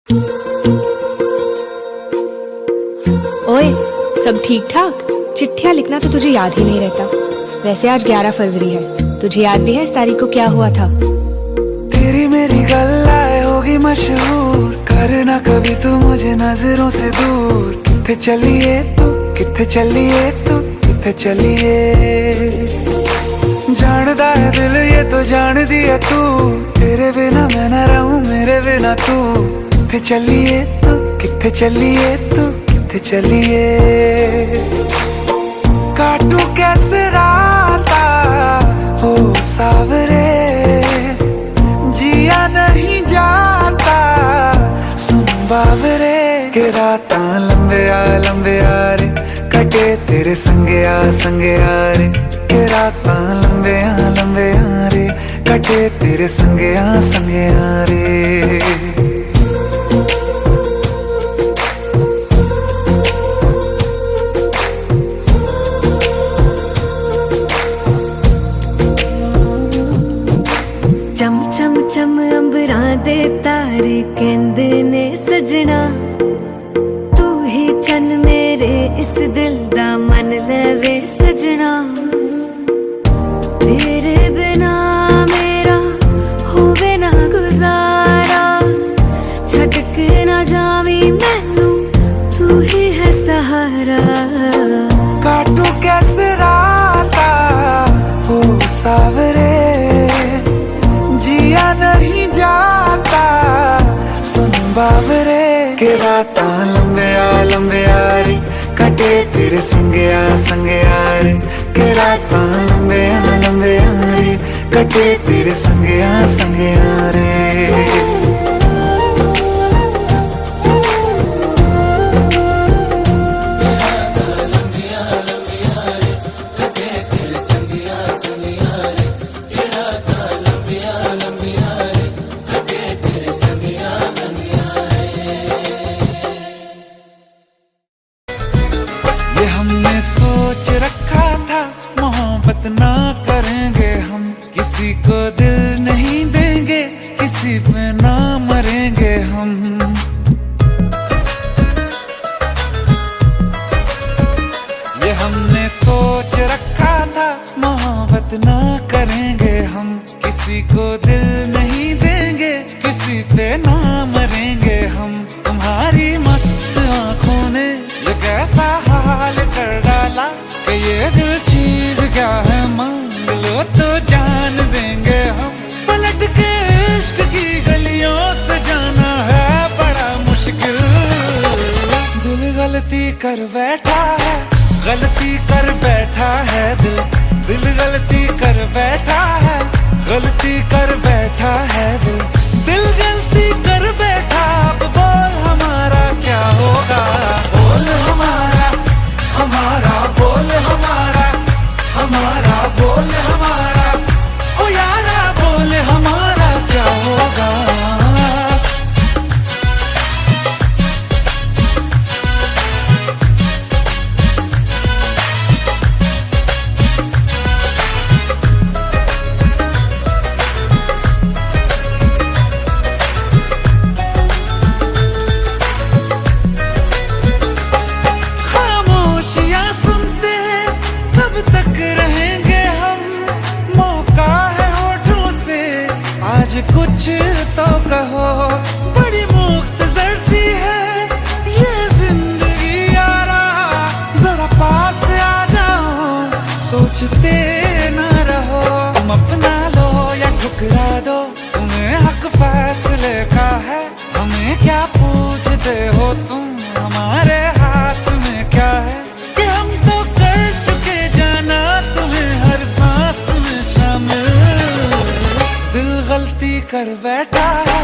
ओए, सब ठीक ठाक? चिट्ठियाँ लिखना तो तुझे याद ही नहीं रहता। वैसे आज 11 फरवरी है, तुझे याद भी है इस तारीख को क्या हुआ था? तेरी मेरी गल्लाए होगी मशहूर, करना कभी तू मुझे नजरों से दूर। किथे चलिए तू, किथे चलिए तू, किथे चलिए। जानदा है दिल ये तो जान दिया तू, तेरे बिना मैं न रहूं मेरे बिना तू। किथे चलिए तू, किथे चलिए तू, किथे चलिए। काटू कैसे राता हो सावरे, जिया नहीं जाता सुन बावरे। के रातां लंबे आ रे, कटे तेरे संगे आ रे। के रातां लंबे आ रे, कटे तेरे संगे आ रे। चम चम चम अंबरां दे तारे कहंदे ने सजना, तू ही चन मेरे इस दिल दा मन लेवे सजना। तेरे बिना मेरा होवे ना गुजारा, छड़ के ना जावी मैनू तू ही है सहारा। काटू कैसे राता हो सावरे, जिया नहीं जाता सुन बावरे। के रातां लंबे आ रे, कटे तेरे संगे आ रे। के रातां लंबे आ रे, कटे तेरे संगे आ रे। ये हमने सोच रखा था, मोहब्बत ना करेंगे हम। किसी को दिल नहीं देंगे, किसी पे ना मरेंगे हम। ये हमने सोच रखा था, मोहब्बत ना करेंगे हम। किसी को दिल नहीं देंगे, किसी पे ना मरेंगे हम। तुम्हारी मस्त आंखों ने ये कैसा हाल कर डाला, कि ये दिल चीज क्या है मांग लो तो जान देंगे हम। पलट के इश्क की गलियों से जाना है बड़ा मुश्किल। दिल गलती कर बैठा है, गलती कर बैठा है दिल। दिल गलती कर बैठा है, गलती कर बैठा है दिल। दिल गलती कर बैठा, अब बोल हमारा क्या होगा। बोल हमारा, हमारा बोल हमारा, हमारा बोल हमारा। ओ यारा बोल हमारा क्या होगा। कुछ तो कहो, बड़ी मुख्तसर सी है ये जिंदगी यारा। जरा पास आ जाओ, सोचते ना रहो। तुम अपना लो या ठुकरा दो, तुम्हें हक फैसले का है। हमें क्या पूछते हो तुम, हमारे हाथ में क्या है। कि हम तो कर चुके जाना तुम्हें हर सांस में शामिल। दिल गलती कर बैठा है,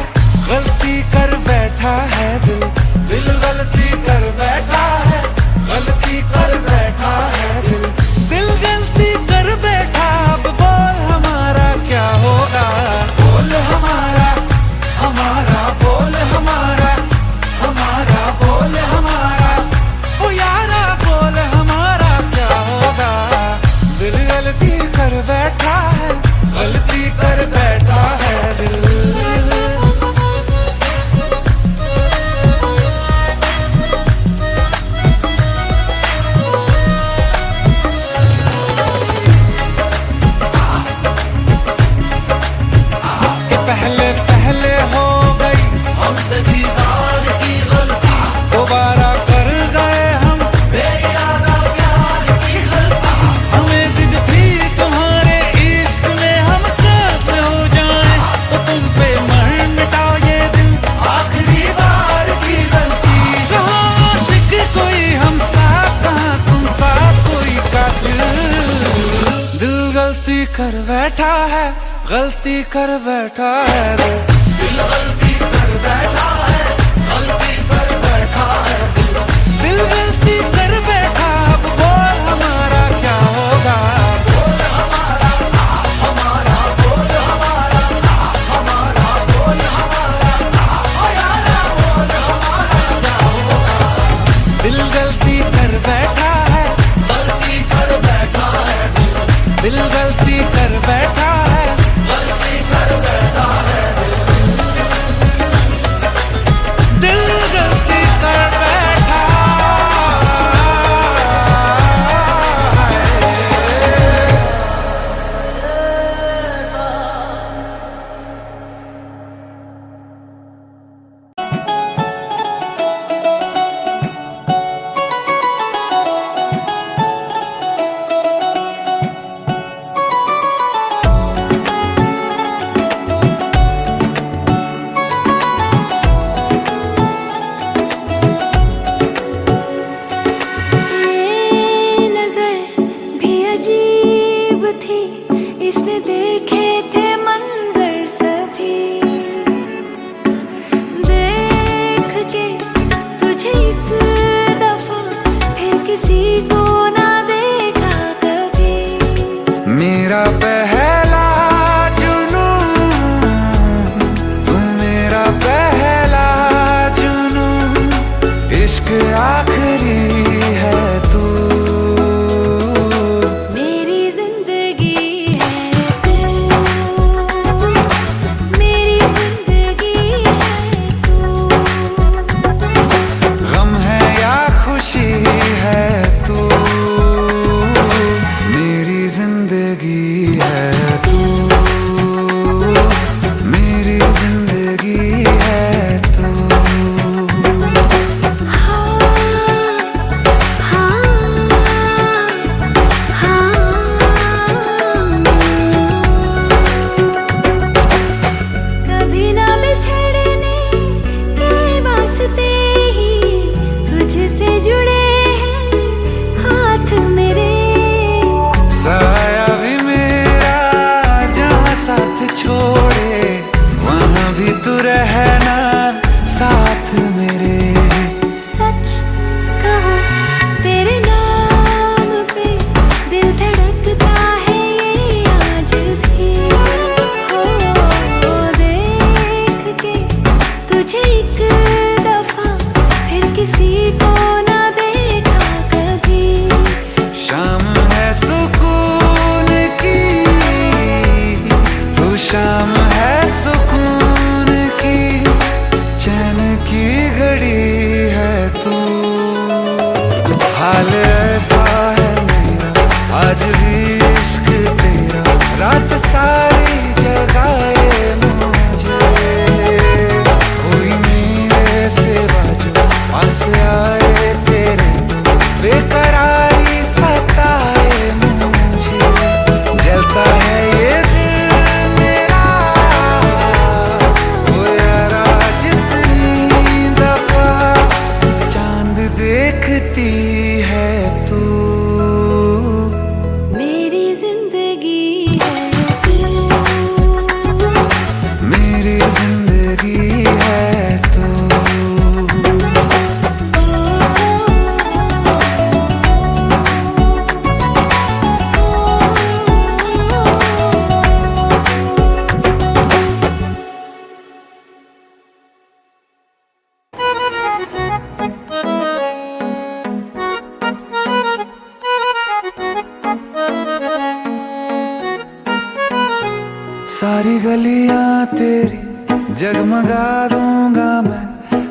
गलती कर बैठा है दिल। दिल गलती कर बैठा है, गलती कर बैठा है दिल। दिल गलती कर बैठा, अब बोल हमारा क्या होगा। बोल हमारा, हमारा बोल हमारा, हमारा बोल हमारा। ओ यारा बोल हमारा क्या होगा। दिल गलती कर बैठा है, गलती कर बैठा है दिल। बैठा है, गलती कर बैठा है दिल गलती कर बैठा है, गलती कर बैठा है दिल गलती कर बैठा। अब बोल हमारा क्या होगा, बोल हमारा हमारा, बोल हमारा हमारा, बोल हमारा ओ यारा, बोल हमारा क्या होगा। दिल गलती कर बैठा है, गलती कर बैठा है दिल गलती कर बैठा है, गलती कर बैठा है दिल गलती कर बैठा ये नजर भी अजीब थी, इसने देखे थे मंजर सभी। देख के तुझे एक दफा फिर किसी को ना देखा कभी। मेरा पहला जुनून, तुम मेरा पहला जुनून, इश्क आखिरी है तू, मेरी जिंदगी है तू, मेरी जिंदगी है तू। गम है या खुशी है तू, मेरी जिंदगी है तू, मेरी जिंदगी है तू। कभी ना बिछड़ने के वास्ते ही तुझसे जुड़े हैं हाथ मेरे। साया भी मेरा जहाँ साथ छोड़े, वहाँ भी तू रहना साथ मेरे। सच कहो तेरे नाम पे दिल धड़कता है ये आज भी। हो देख के तुझे एक दफा फिर किसी को ना देखा कभी। शाम है सुकून की, तू शाम है सुकून की, चैन की घड़ी है तू। हाल ऐसा है मेरा आज भी इश्क तेरा, रात सारी जगाए मुझे। कोई मेरे सिवा जो पास आए तेरे, तो बेकरारी सताए मुझे। जलता है ये दिल मेरा, ओ यारा जितनी दफा चांद देखती है तू, मेरी जिंदगी है तू, मेरी जिंदगी है तू। सारी गलियां तेरी जगमगा दूंगा मैं,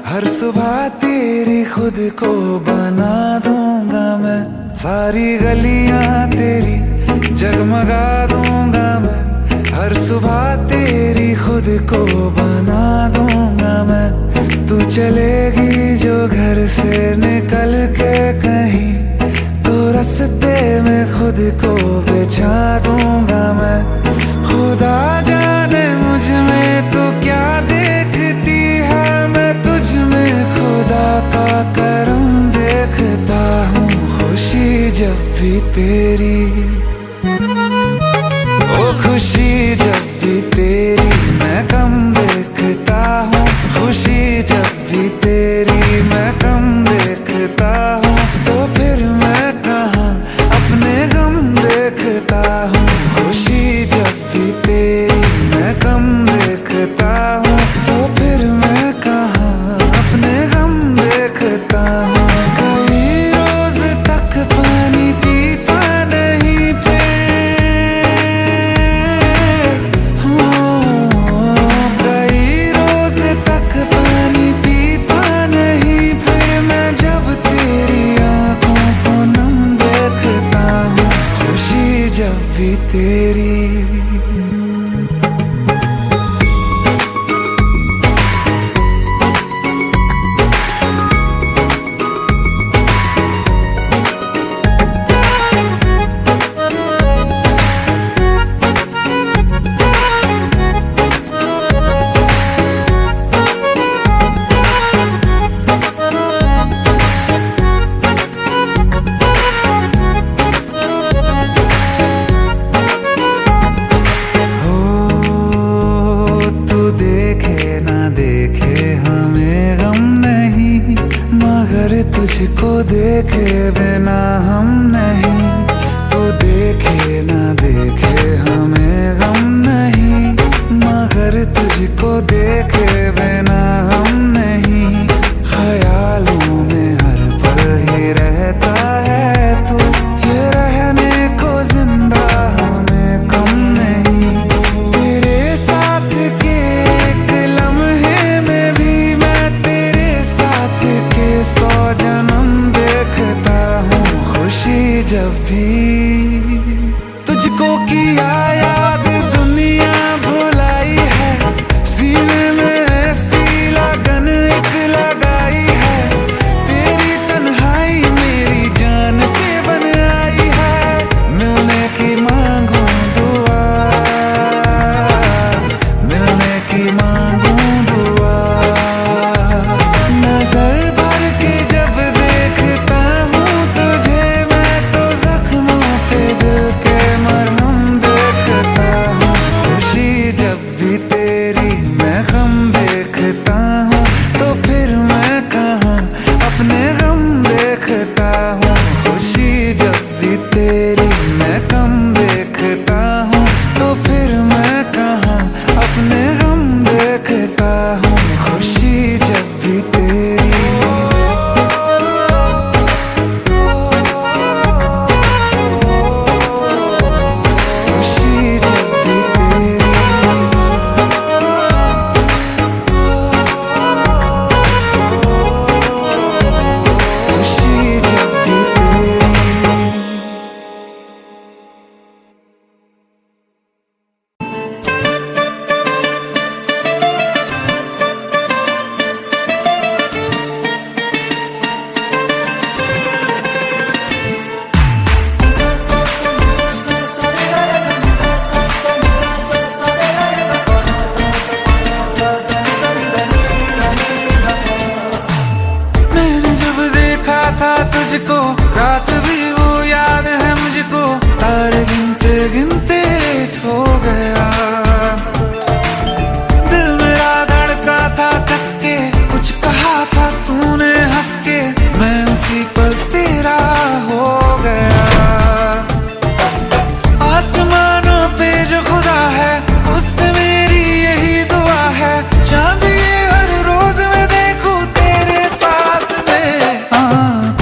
हर सुबह तेरी खुद को बना दूंगा मैं। सारी गलियां तेरी जगमगा दूंगा मैं, हर सुबह तेरी खुद को बना दूंगा मैं। तू चलेगी जो घर से निकल के कहीं, तो रास्ते में खुद को बिछा दूंगा मैं। खुदा जाने मुझ में तो क्या देखती है, मैं तुझ में खुदा का करम देखता हूँ। खुशी जब भी तेरी ओ तेरी मैं कम देखता हूँ, तो फिर मैं कहाँ अपने गम देखता हूँ। खुशी जब भी तेरी मैं कम देखता हूँ, तो फिर मैं कहाँ अपने गम देखता हूँ। कई रोज तक पानी पीता नहीं फिर, कई रोज तक पानी पीता नहीं फिर, मैं जब तेरी आंखों को नम देखता हूँ। खुशी जब भी तेरी तुझको देखे बिना हम नहीं, तू देखे ना देखे हमें गम नहीं, मगर तुझको देखे बिना हम नहीं। ख्यालों में हर पल ही रहता है तू, ये रहने को जिंदा हमें कम नहीं। तेरे साथ के एक लम्हे में भी मैं तेरे साथ के 100 जन्म देखता हूँ। खुशी जब भी तुझको किया याद दुनिया भुलाई है, सीने में ऐसी लगन एक लगाई है। तेरी तन्हाई मेरी जान के बन आई है, मिलने की मांगू दुआ, मिलने की मांगू दुआ। नजर भर के जब देखता हूँ तुझे, मैं तो जख्मों पे दिल के मरहम देखता हूँ। खुशी जब भी तेरी मैं गम देखता हूँ, तो फिर मैं कहाँ अपने गम देखता हूँ। खुशी जब भी तेरी मैं कम देखता हूँ, तो फिर मैं कहाँ अपने गम देखता हूँ। खुशी जब भी तेरी खुशी जब भी तेरी खुशी जब भी तेरी मैंने जब देखा था तुझको, रात भी वो याद है मुझको। तारे गिनते गिनते सो गया, दिल मेरा धड़का था कस के। कुछ कहा था तूने हंस के, मैं उसी पल तेरा हो गया। आसमानों पे जो खुदा है, उससे मेरी यही दुआ है। चांद ये हर रोज मैं देखूं तेरे साथ में।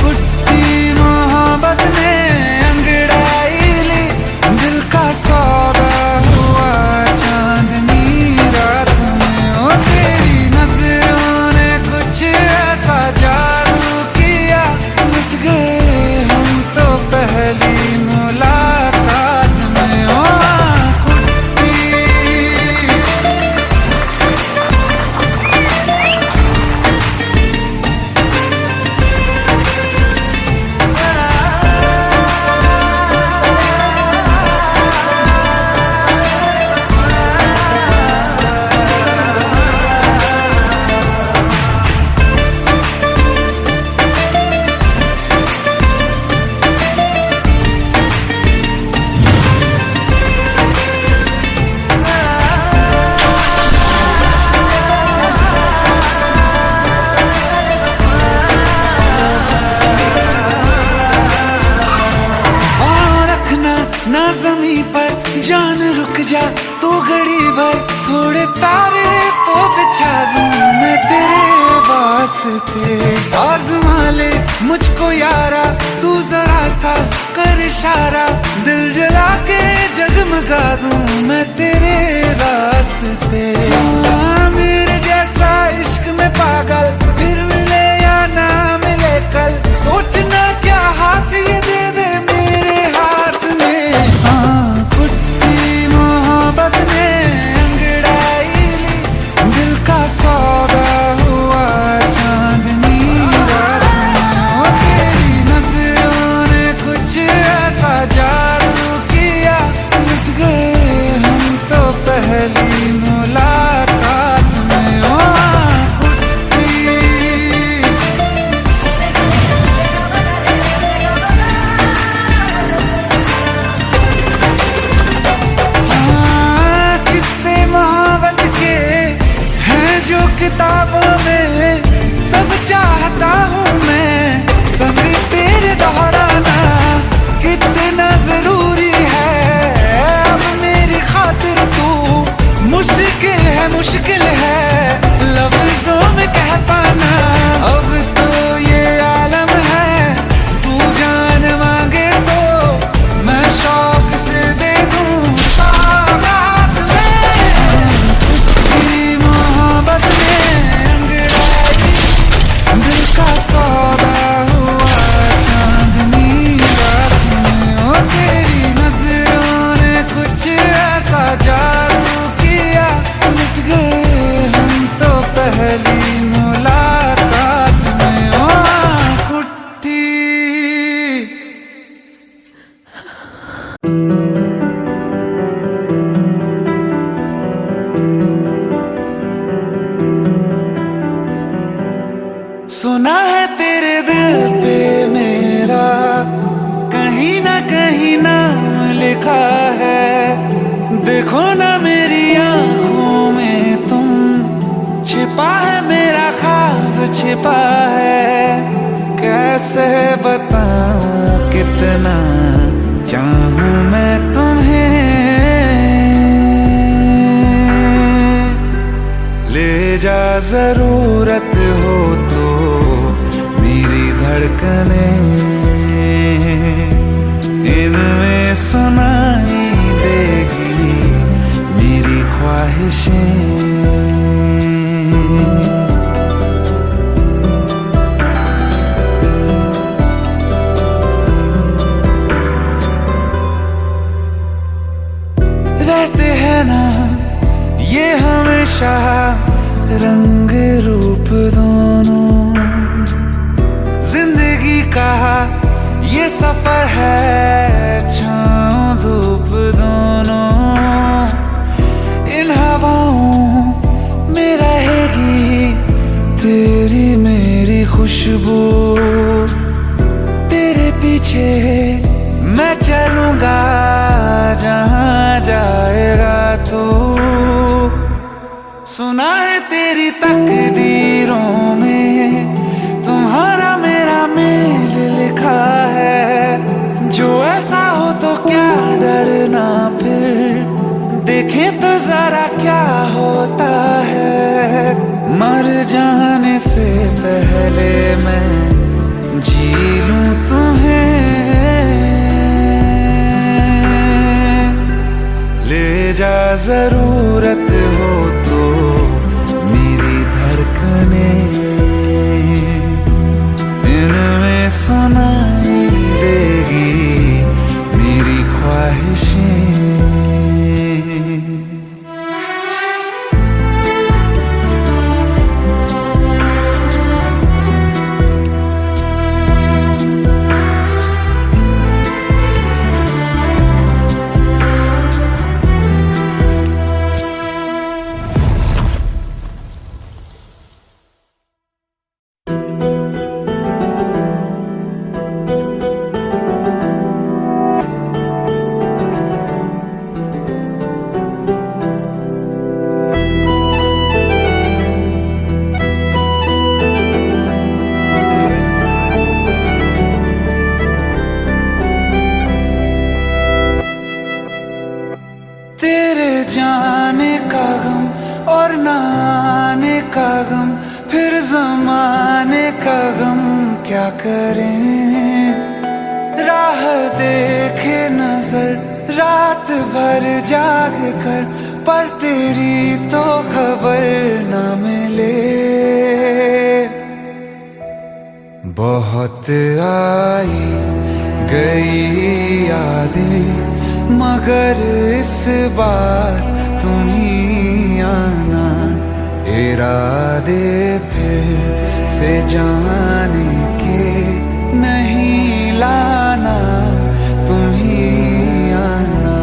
कुट्टी मोहब्बत ने अंगड़ाई ली, दिल का सौदा हुआ। जमी पर जान रुक जा तो घड़ी भर, थोड़े तारे तो बिछा दूं मैं तेरे वास्ते। आज़मा ले मुझको यारा, तू जरा सा कर इशारा, दिल जला के जगमगा दूं मैं तेरे रास्ते। मेरे जैसा इश्क में पागल फिर मिले या ना मिले कल, सोचना क्या हाथ ये दे दे मेरे हाथ में। हाँ कुट्टी मोहब्बत ने अंगड़ाई ली, दिल का सौदा हुआ चांदनी रात में। तेरी नजरों ने कुछ ऐसा जादू किया, लुट गए हम तो पहली मुलाकात में। ओ किताबों में सब चाहता हूँ मैं, संग तेरे दोहराना कितना जरूरी है। अब मेरी खातिर तू मुश्किल है लफ्जों में कह पाना। अब तो ये आलम है, तू जान मांगे तो मैं शौक से दे दूँ सौगात में। तेरी मोहब्बत का सौदा हुआ चांदनी रात में। ओ तेरी नजरों ने कुछ ऐसा जादू किया, लुट गए हम तो पहली मुलाकात में। ओ कुट्टी सुना है तेरे दिल पे मेरा कहीं ना लिखा है। देखो ना मेरी आंखों में तुम, छिपा है मेरा ख्वाब छिपा है। कैसे बताऊं कितना चाहूं मैं तुम्हें, ले जा जरूरत हो तो मेरी धड़कने, इनमें सुनाई देगी मेरी ख्वाहिशें। रहते हैं ना ये हमेशा रंग रूप दोनों, जिंदगी का ये सफर है छाँव धूप दोनों। इन हवाओं में रहेगी तेरी मेरी खुशबू, तेरे पीछे मैं चलूंगा जहाँ जाएगा तू। सुना है तेरी तकदीरों में तुम्हारा मेरा मेल लिखा है। जो ऐसा हो तो क्या डरना, फिर देखें तो जरा क्या होता है। मर जाने से पहले मैं जी लूं तुम्हें, ले जा जरूरत हो तो मेरी धड़कने, इनमें सुनाई देगी मेरी ख्वाहिशें। और न आने का गम, फिर जमाने का गम क्या करें। राह देखे नजर रात भर जाग कर, पर तेरी तो खबर न मिले। बहुत आई गई यादें, मगर इस बार तुम ही आना। इरादे फिर से जाने के नहीं लाना, तुम ही आना।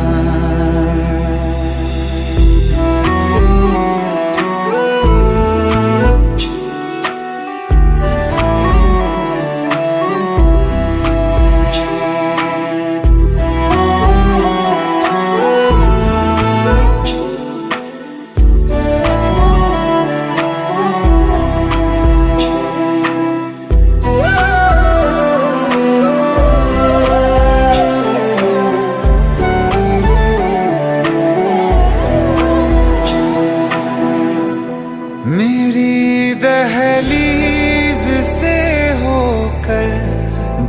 मेरी दहलीज से होकर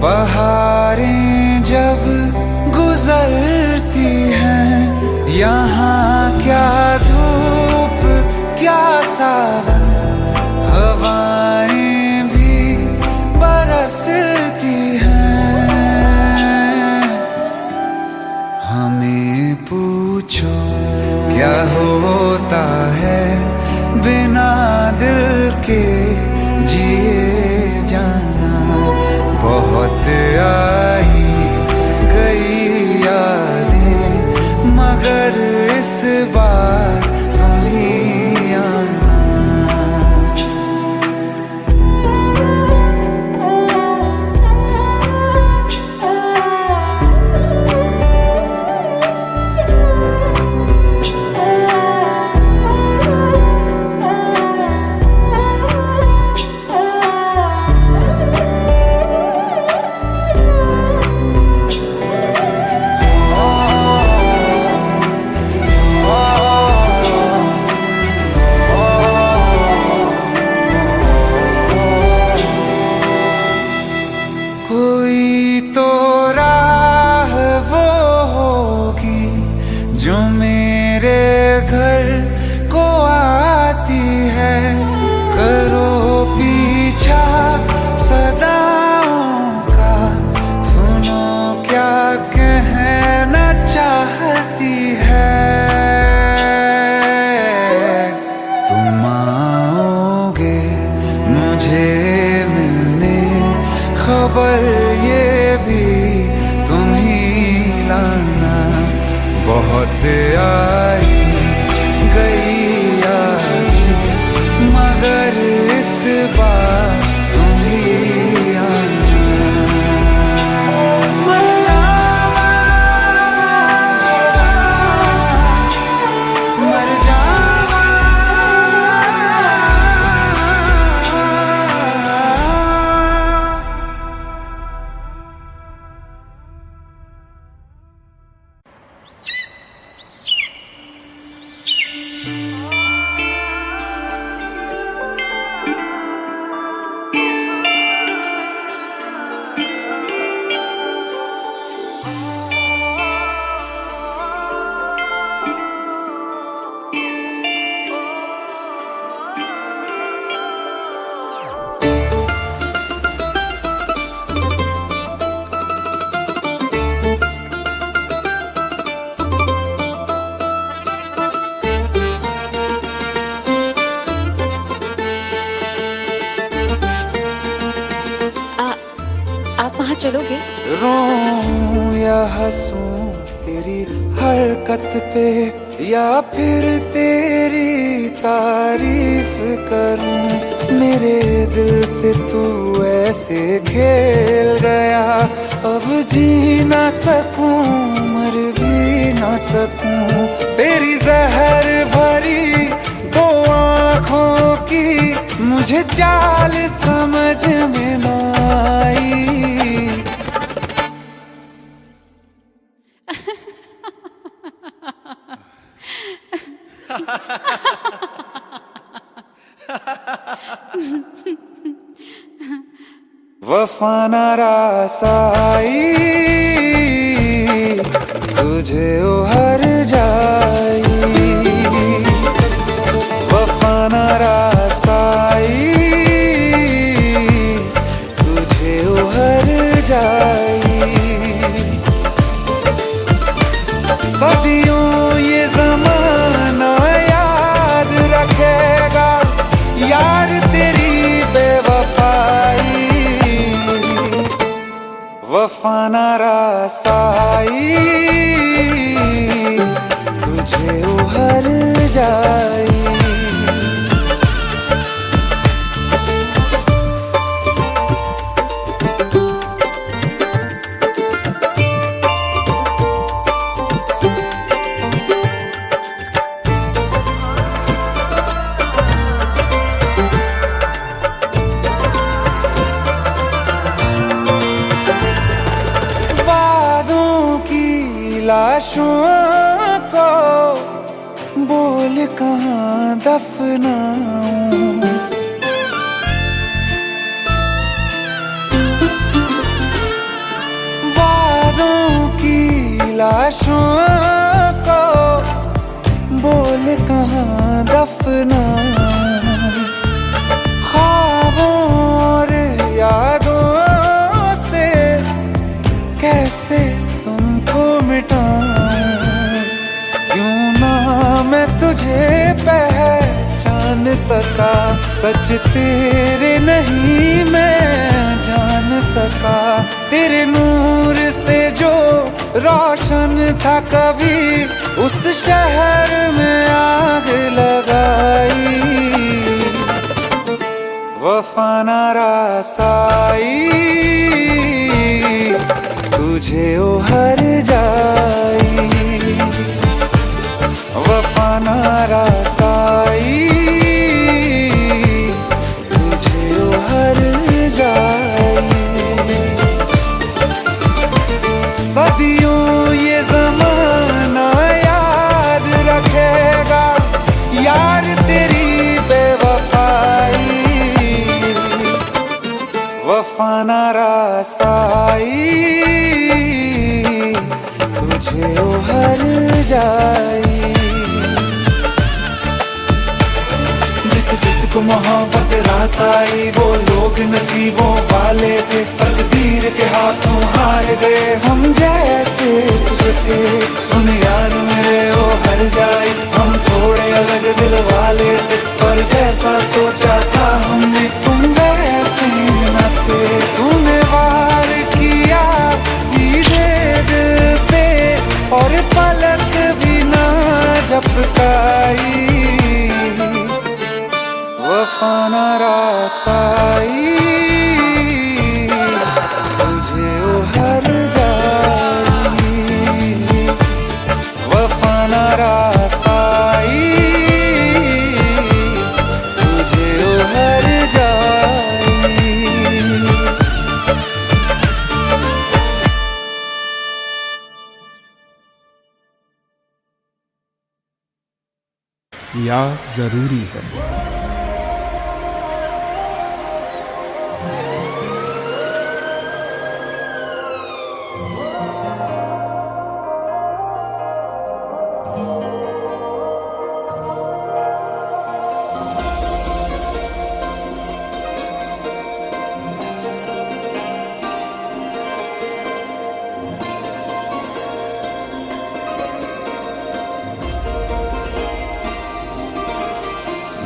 बहारें जब गुजरती हैं, यहाँ क्या धूप क्या सावन, हवाएं भी बरसती हैं। हमें पूछो क्या होता है बिना दिल के जिए जाना। बहुत आई गई यादें, मगर इस बार तुम ही आना। कोई तो राह वो होगी जो मेरे घर को आती है। करो पीछा सदाओं का, सुनो क्या कहना चाहती है। तुम आओगे मुझे मिलने, खबर ये भी तुम ही लाना। बहुत आई गई यादें, मगर इस बार तुम ही आना। मर जावा, मर जावा। चलोगे? रोऊं या हंसूं तेरी हरकत पे, या फिर तेरी तारीफ करूं। मेरे दिल से तू ऐसे खेल गया, अब जी ना सकूं मर भी ना सकूं। तेरी जहर भरी दो आँखों की मुझे चाल समझ में ना आई। वफा ना रासाई तुझे ओ हर जाई, वफा ना रासाई तुझे ओ हर जाई। सदियों ये ज़माना याद रखेगा यार तेरी बेवफाई, वफा ना रासाई तुझे उहर जाई। लाशों को बोल कहाँ दफनाऊं, वादों की लाशों को बोल कहाँ दफनाऊं, ख्वाबों और यादों से कैसे तुमको मिटाऊं, क्यों ना मैं तुझे पहचान सका, सच तेरे नहीं मैं जान सका। तेरे नूर से जो रोशन था कभी उस शहर में आग लगाई, वफा ना रासाई तुझे ओ हर जाई, वफा ना रासाई तुझे ओ हर जाई। सदियों ये ज़माना याद रखेगा यार तेरी बेवफाई, वफा ना रासाई तुझे ओ हर जाई। जिसको मोहब्बत रास आई वो लोग नसीबों वाले थे, तकदीर के हाथों हार गए हम जैसे थे। सुन यार मेरे ओ हर जाई हम थोड़े अलग दिल वाले थे, पर जैसा सोचा था हमने तुम वैसे न थे। तूने वार किया सीधे दिल पे और पलक भी ना झपकाई, वफा ना रासाई तुझे ओ हर जाई, वफा ना रासाई तुझे ओ हर जाई। या जरूरी है।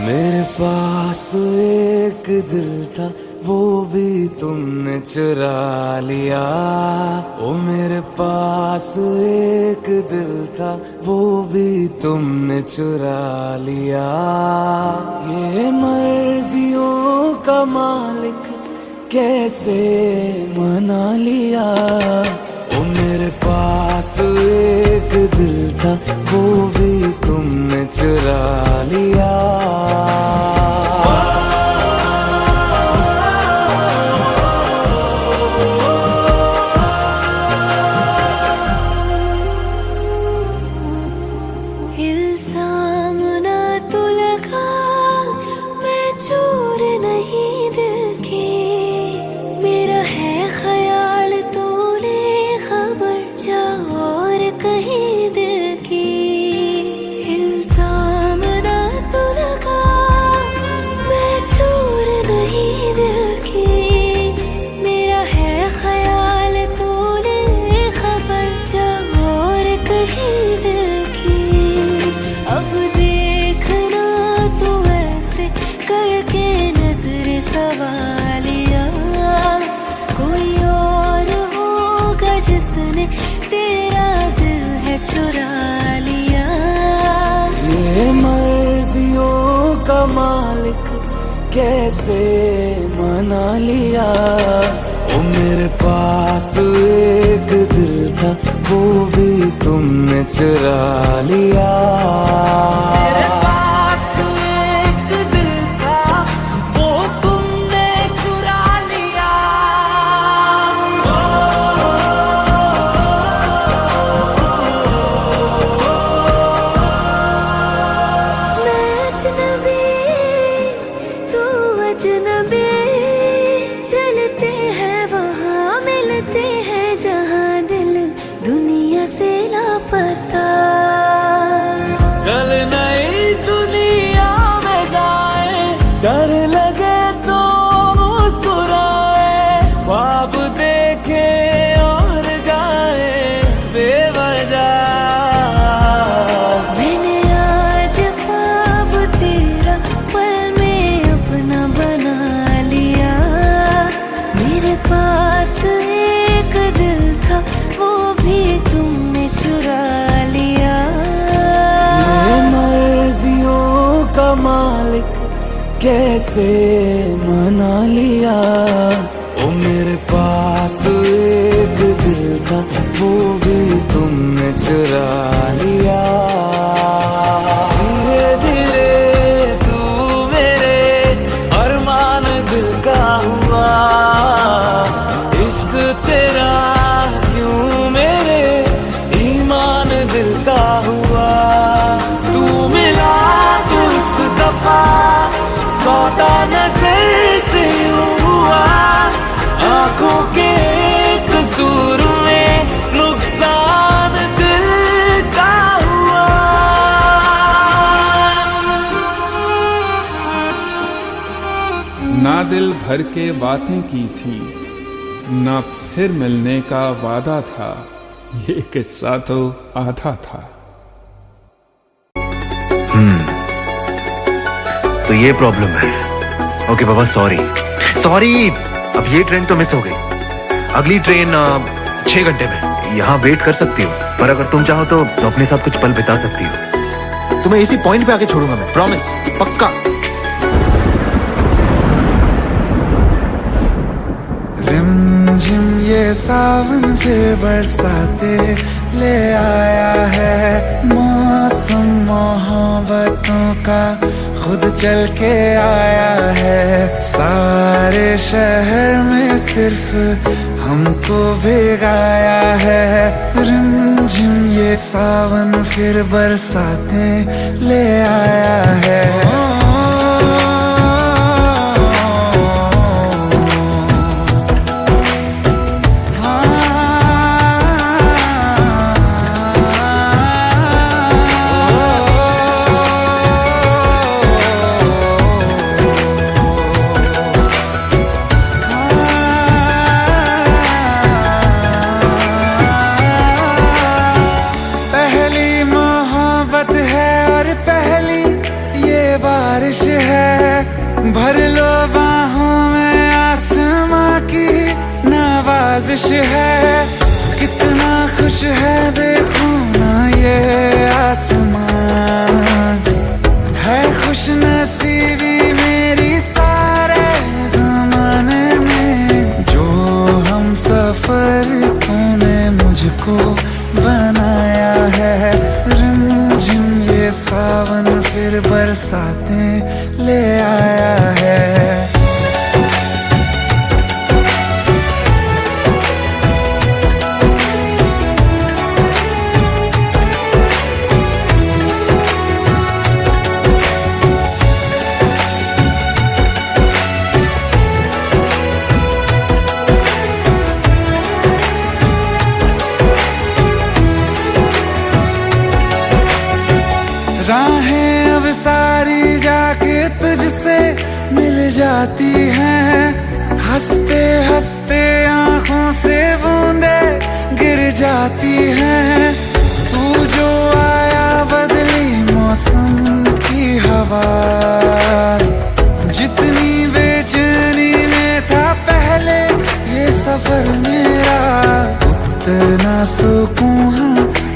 मेरे पास एक दिल था वो भी तुमने चुरा लिया, ओ मेरे पास एक दिल था वो भी तुमने चुरा लिया। ये मर्जियों का मालिक कैसे मना लिया, ओ मेरे पास एक दिल था वो भी तुमने चुरा लिया। इल्जाम ना तो लगा मैं चोर नहीं दिल की, मेरा चुरा लिया। ये मर्जियों का मालिक कैसे मना लिया। ओ मेरे पास एक दिल था वो भी तुमने चुरा लिया। मेरे पास एक दिल था वो तुमने चुरा लिया। मैं अजनबी तू अजनबी, चलते हैं वहाँ मिलते हैं जहाँ दिल दुनिया से लापता। चल नई दुनिया में जाए, डर लगे तो मुस्कुराए, ख्वाब देखे और गाए बेवजह। मैंने आज ख्वाब तेरा पल में अपना बना लिया। मेरे पास एक दिल था वो भी तुमने चुरा लिया। ये मर्जियों का मालिक कैसे मना लिया। ओ मेरे पास एक दिल था वो भी तुमने चुरा लिया। धीरे धीरे तू मेरे अरमान दिल का हुआ। इश्क तेरा क्यों मेरे ईमान दिल का हुआ। तू मिला तो इस दफा सौदा नजर से हुआ। आंखों के कसूर में नुकसान दिल का हुआ। ना दिल भर के बातें की थी, ना फिर मिलने का वादा था, ये किस्सा तो आधा था। तो ये प्रॉब्लम है। ओके बाबा, सॉरी। अब ये ट्रेन तो मिस हो गई। अगली ट्रेन 6 घंटे में। यहाँ वेट कर सकती हो, पर अगर तुम चाहो तो अपने साथ कुछ पल बिता सकती हो। तुम्हें इसी पॉइंट पे आके छोड़ूंगा मैं, प्रॉमिस, पक्का। रिमझिम ये सावन फिर बरसाते ले आया है। मौसम मोहब्बतों का खुद चल के आया है। सारे शहर में सिर्फ हमको भिगाया है। रिमझिम ये सावन फिर बरसाते ले आया है। बारिश है, भर लो बाहों में, आसमां की नवाजिश है। कितना खुश है देखो ना ये आसमान, है खुश नसीबी मेरी सारे ज़माने में। जो हम सफर तूने मुझको बनाया है। रिमझिम ये सावन फिर बरसातें ले आया है। राहें अब सारी जाके तुझसे मिल जाती हैं। हंसते हंसते आंखों से बूंदे गिर जाती हैं। तू जो आया बदली मौसम की हवा, जितनी बेचैनी में था पहले ये सफर मेरा, उतना सुकून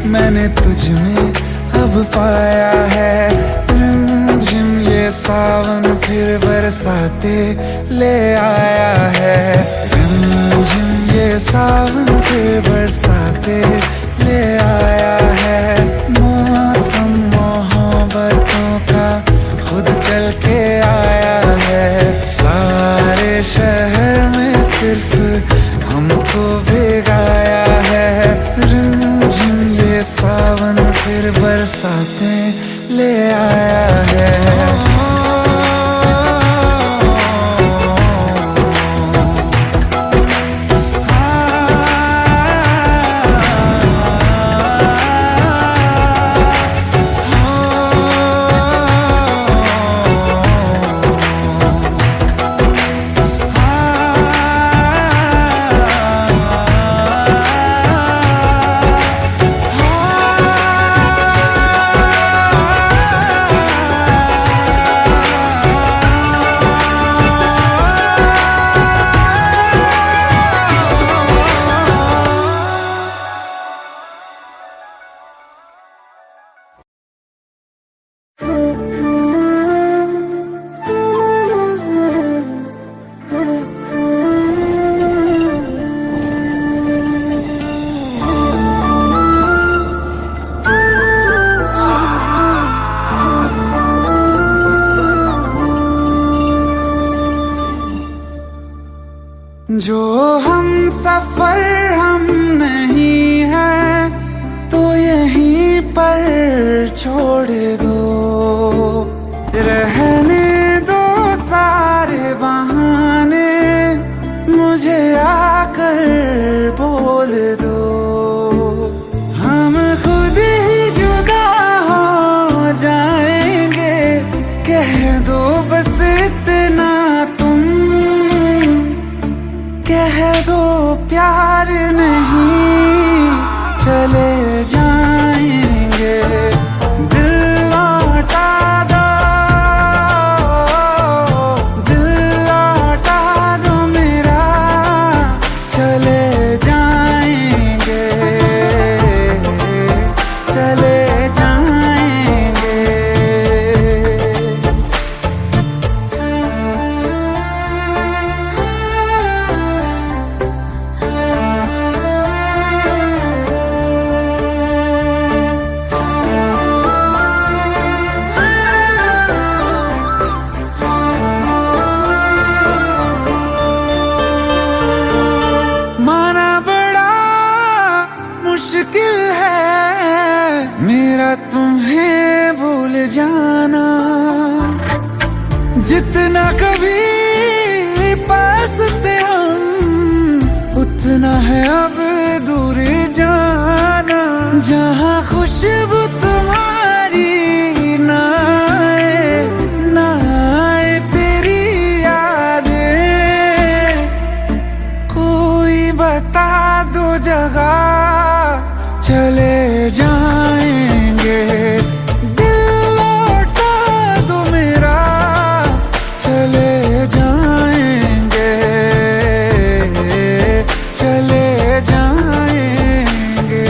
मैंने तुझ में अब पाया है। रिमझिम ये सावन फिर बरसाते ले आया है। रिमझिम ये सावन फिर बरसाते ले आया है। मौसम मोहब्बतों का खुद चल के आया है। सारे शहर में सिर्फ हमको भिगाया है। रिमझिम ये सावन फिर बरसाते ले आया है। जो हम सफर हम नहीं है तो यहीं पर छोड़ दो। रहने दो सारे बहाने, मुझे आकर बोल दो। हम खुद ही जुदा हो जाएंगे, कह दो बस इतना तुम। कह दो प्यार नहीं चले जाएंगे। दिल लौटा दो, दिल लौटा दो मेरा, चले जाएंगे, चले जाएंगे। माना बड़ा मुश्किल है मेरा तुम्हें भूल जाना। जितना कभी पास थे हम, उतना है अब दूर जाना। जहाँ खुशबू तुम्हारी ना आए, ना आए तेरी यादें। कोई बता दो जगह, चले जाएंगे। दिल लौटा दो मेरा, चले जाएंगे, चले जाएंगे।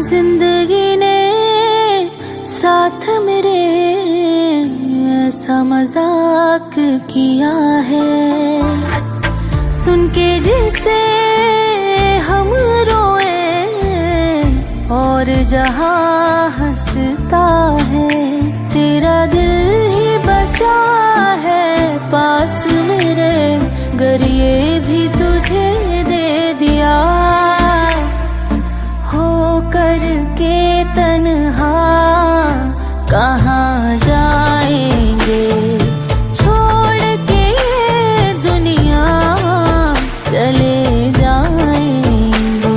जिंदगी ने साथ मेरे ऐसा मजाक किया है। सुन के जिसे हम रोए और जहाँ हंसता है। तेरा दिल ही बचा है पास मेरे, गर ये भी तुझे दे दिया। हो करके तन्हा कहाँ जाएंगे, छोड़ के ये दुनिया चले जाएंगे।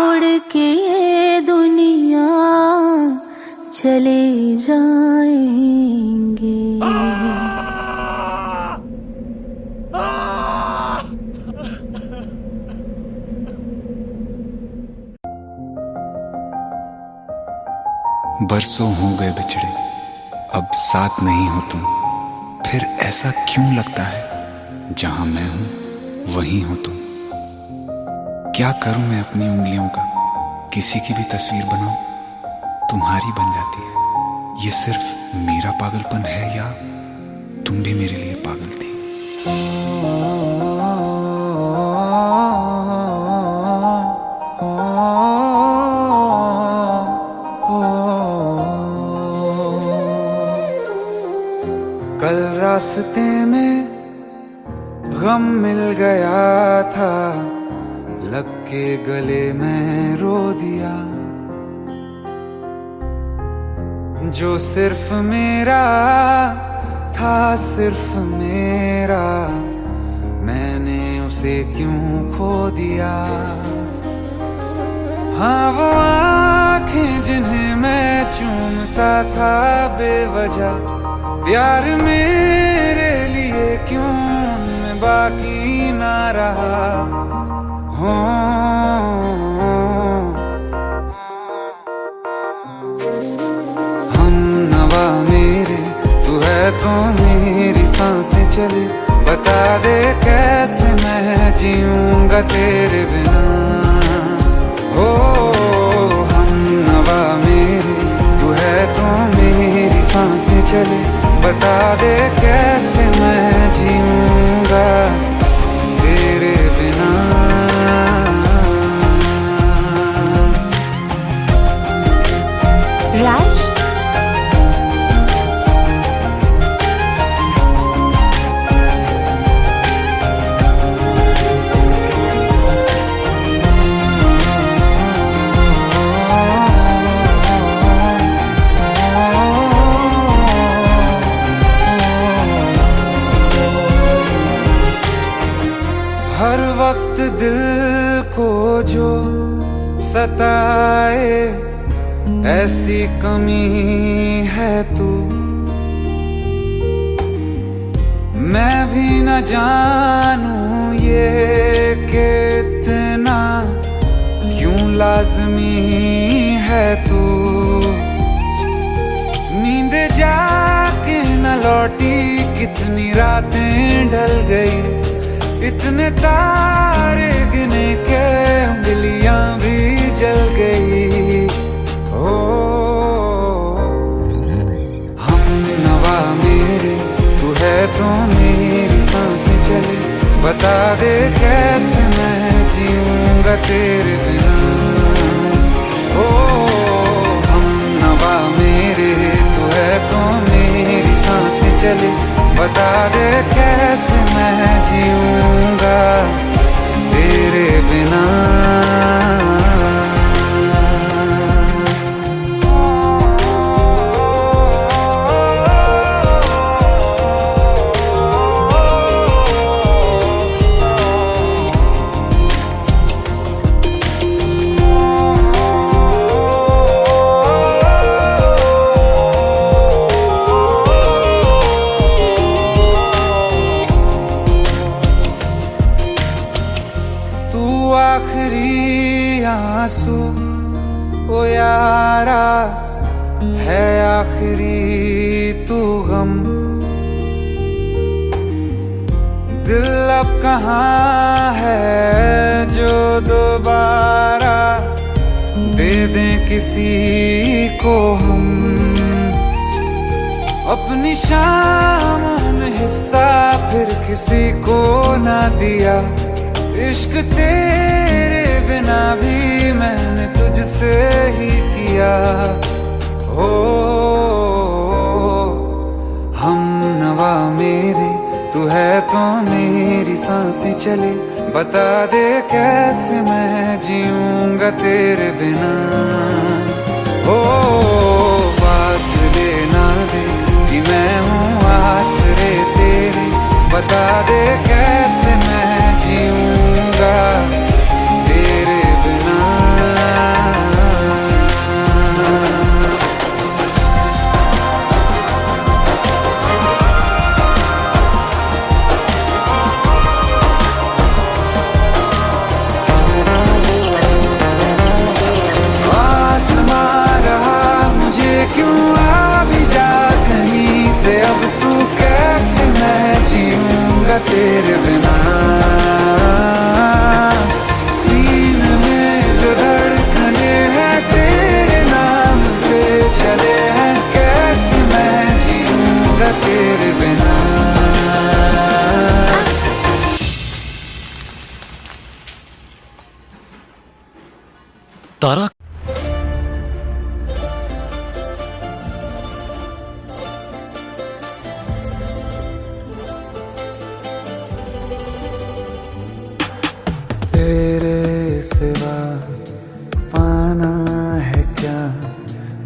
छोड़ के ये दुनिया चले जाएंगे। बरसों हो गए बिछड़े, अब साथ नहीं हो तुम। फिर ऐसा क्यों लगता है जहां मैं हूं वहीं हो तुम। क्या करूं मैं अपनी उंगलियों का, किसी की भी तस्वीर बनाऊं तुम्हारी बन जाती है। ये सिर्फ मेरा पागलपन है या तुम भी मेरे लिए पागल थी। कल रास्ते में गम मिल गया था, लग के गले में रो दिया। जो सिर्फ मेरा था, सिर्फ मेरा, मैंने उसे क्यों खो दिया। हाँ वो आँखें जिन्हें मैं चूमता था बेवजह, प्यार मेरे लिए क्यों उनमें बाकी ना रहा। हो हम नवा मेरे, तू है तो मेरी सांसें चले। बता दे कैसे मैं जीऊंगा तेरे बिना। हो हम नवा मेरे, तू है तो मेरी सांसें चले। बता दे कैसे मैं जीऊंगा तेरे बिना। राज, हर वक्त दिल को जो सताए, ऐसी कमी है तू। मैं भी न जानूं ये कि इतना क्यों लाज़मी है तू। नींद जाके न लौटी, कितनी रातें ढल गई। इतने तारे गिने के उंगलियां भी जल गई। ओ हम नवा मेरे, तू है तो मेरी सांसें चले। बता दे कैसे मैं जीऊंगा तेरे बिना। ओ हम नवा मेरे, तू है तो मेरी सांसें चले। बता दे कैसे मैं जीऊंगा तेरे बिना। आखिरी आंसू ओ यारा है, आखिरी तू गम। दिल अब कहाँ है जो दोबारा दे दें किसी को हम। अपनी शामों में हिस्सा फिर किसी को ना दिया। इश्क तेरे बिना भी मैंने तुझसे ही किया। हो हम नवा मेरे, तू है तो मेरी सांसें चले। बता दे कैसे मैं जीऊंगा तेरे बिना। हो फासले ना दे कि मैं हूँ आसरे तेरे। बता दे कैसे मैं जीऊंगा तेरे बिना। तारा तेरे सिवा पाना है क्या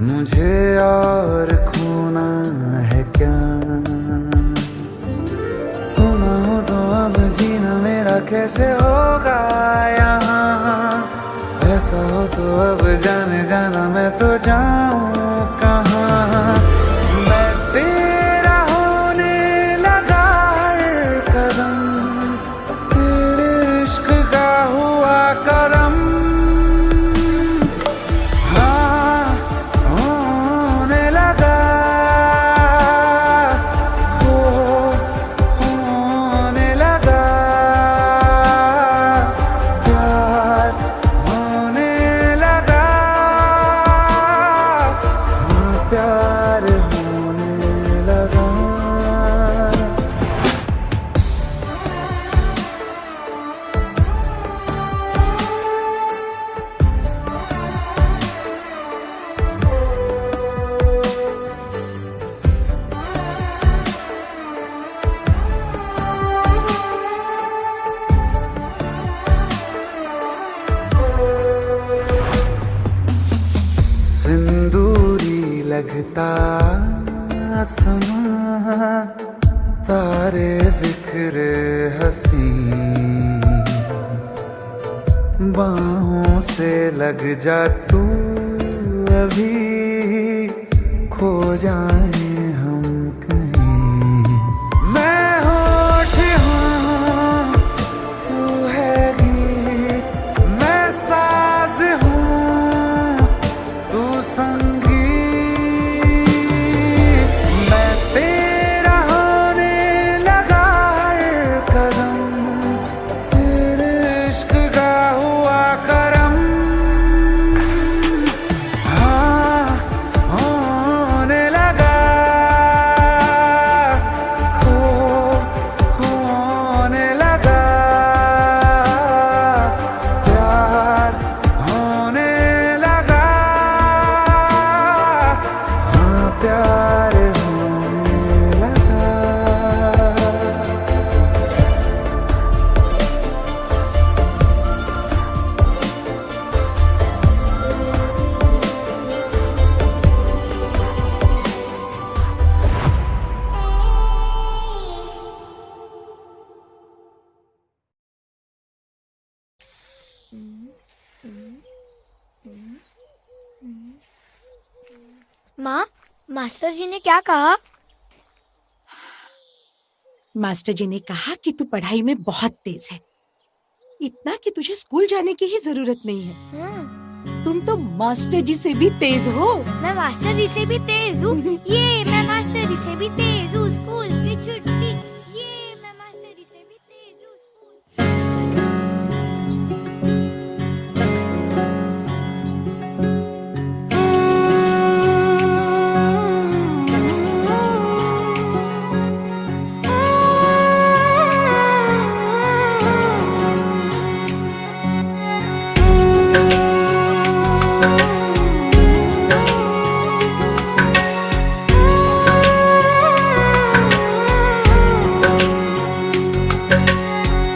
मुझे और खोना है क्या, तुम ना हो तो अब जीना मेरा कैसे होगा यहाँ, ऐसा हो तो अब जाने जाना मैं तो जाऊँ कहाँ। मैं तेरा होने लगा हर कदम, तेरे इश्क का हुआ करम, हाँ होने लगा, होने लगा प्यार, होने लगा, हाँ प्यार होने लगा। सिंदूरी लगता आसमां, तारे बिखरे हंसी, बाहों से लग जा तू अभी, खो जाए हम कहीं। मैं होठ हूँ तू है गीत, मैं साज हूँ तू संगीत, मैं तेरा होने लगा हर कदम, तेरे इश्क का हुआ करम, हाँ होने लगा, होने लगा प्यार, होने लगा, हाँ प्यार होने लगा। माँ, मास्टर जी ने क्या कहा? मास्टर जी ने कहा कि तू पढ़ाई में बहुत तेज है, इतना कि तुझे स्कूल जाने की ही जरूरत नहीं है। तुम तो मास्टर जी से भी तेज हो। मैं मास्टर जी से भी तेज हूँ। ये मैं मास्टर जी से भी तेज हूँ। स्कूल की छुट्टी, ये मैं मास्टर जी से भी तेज हूँ।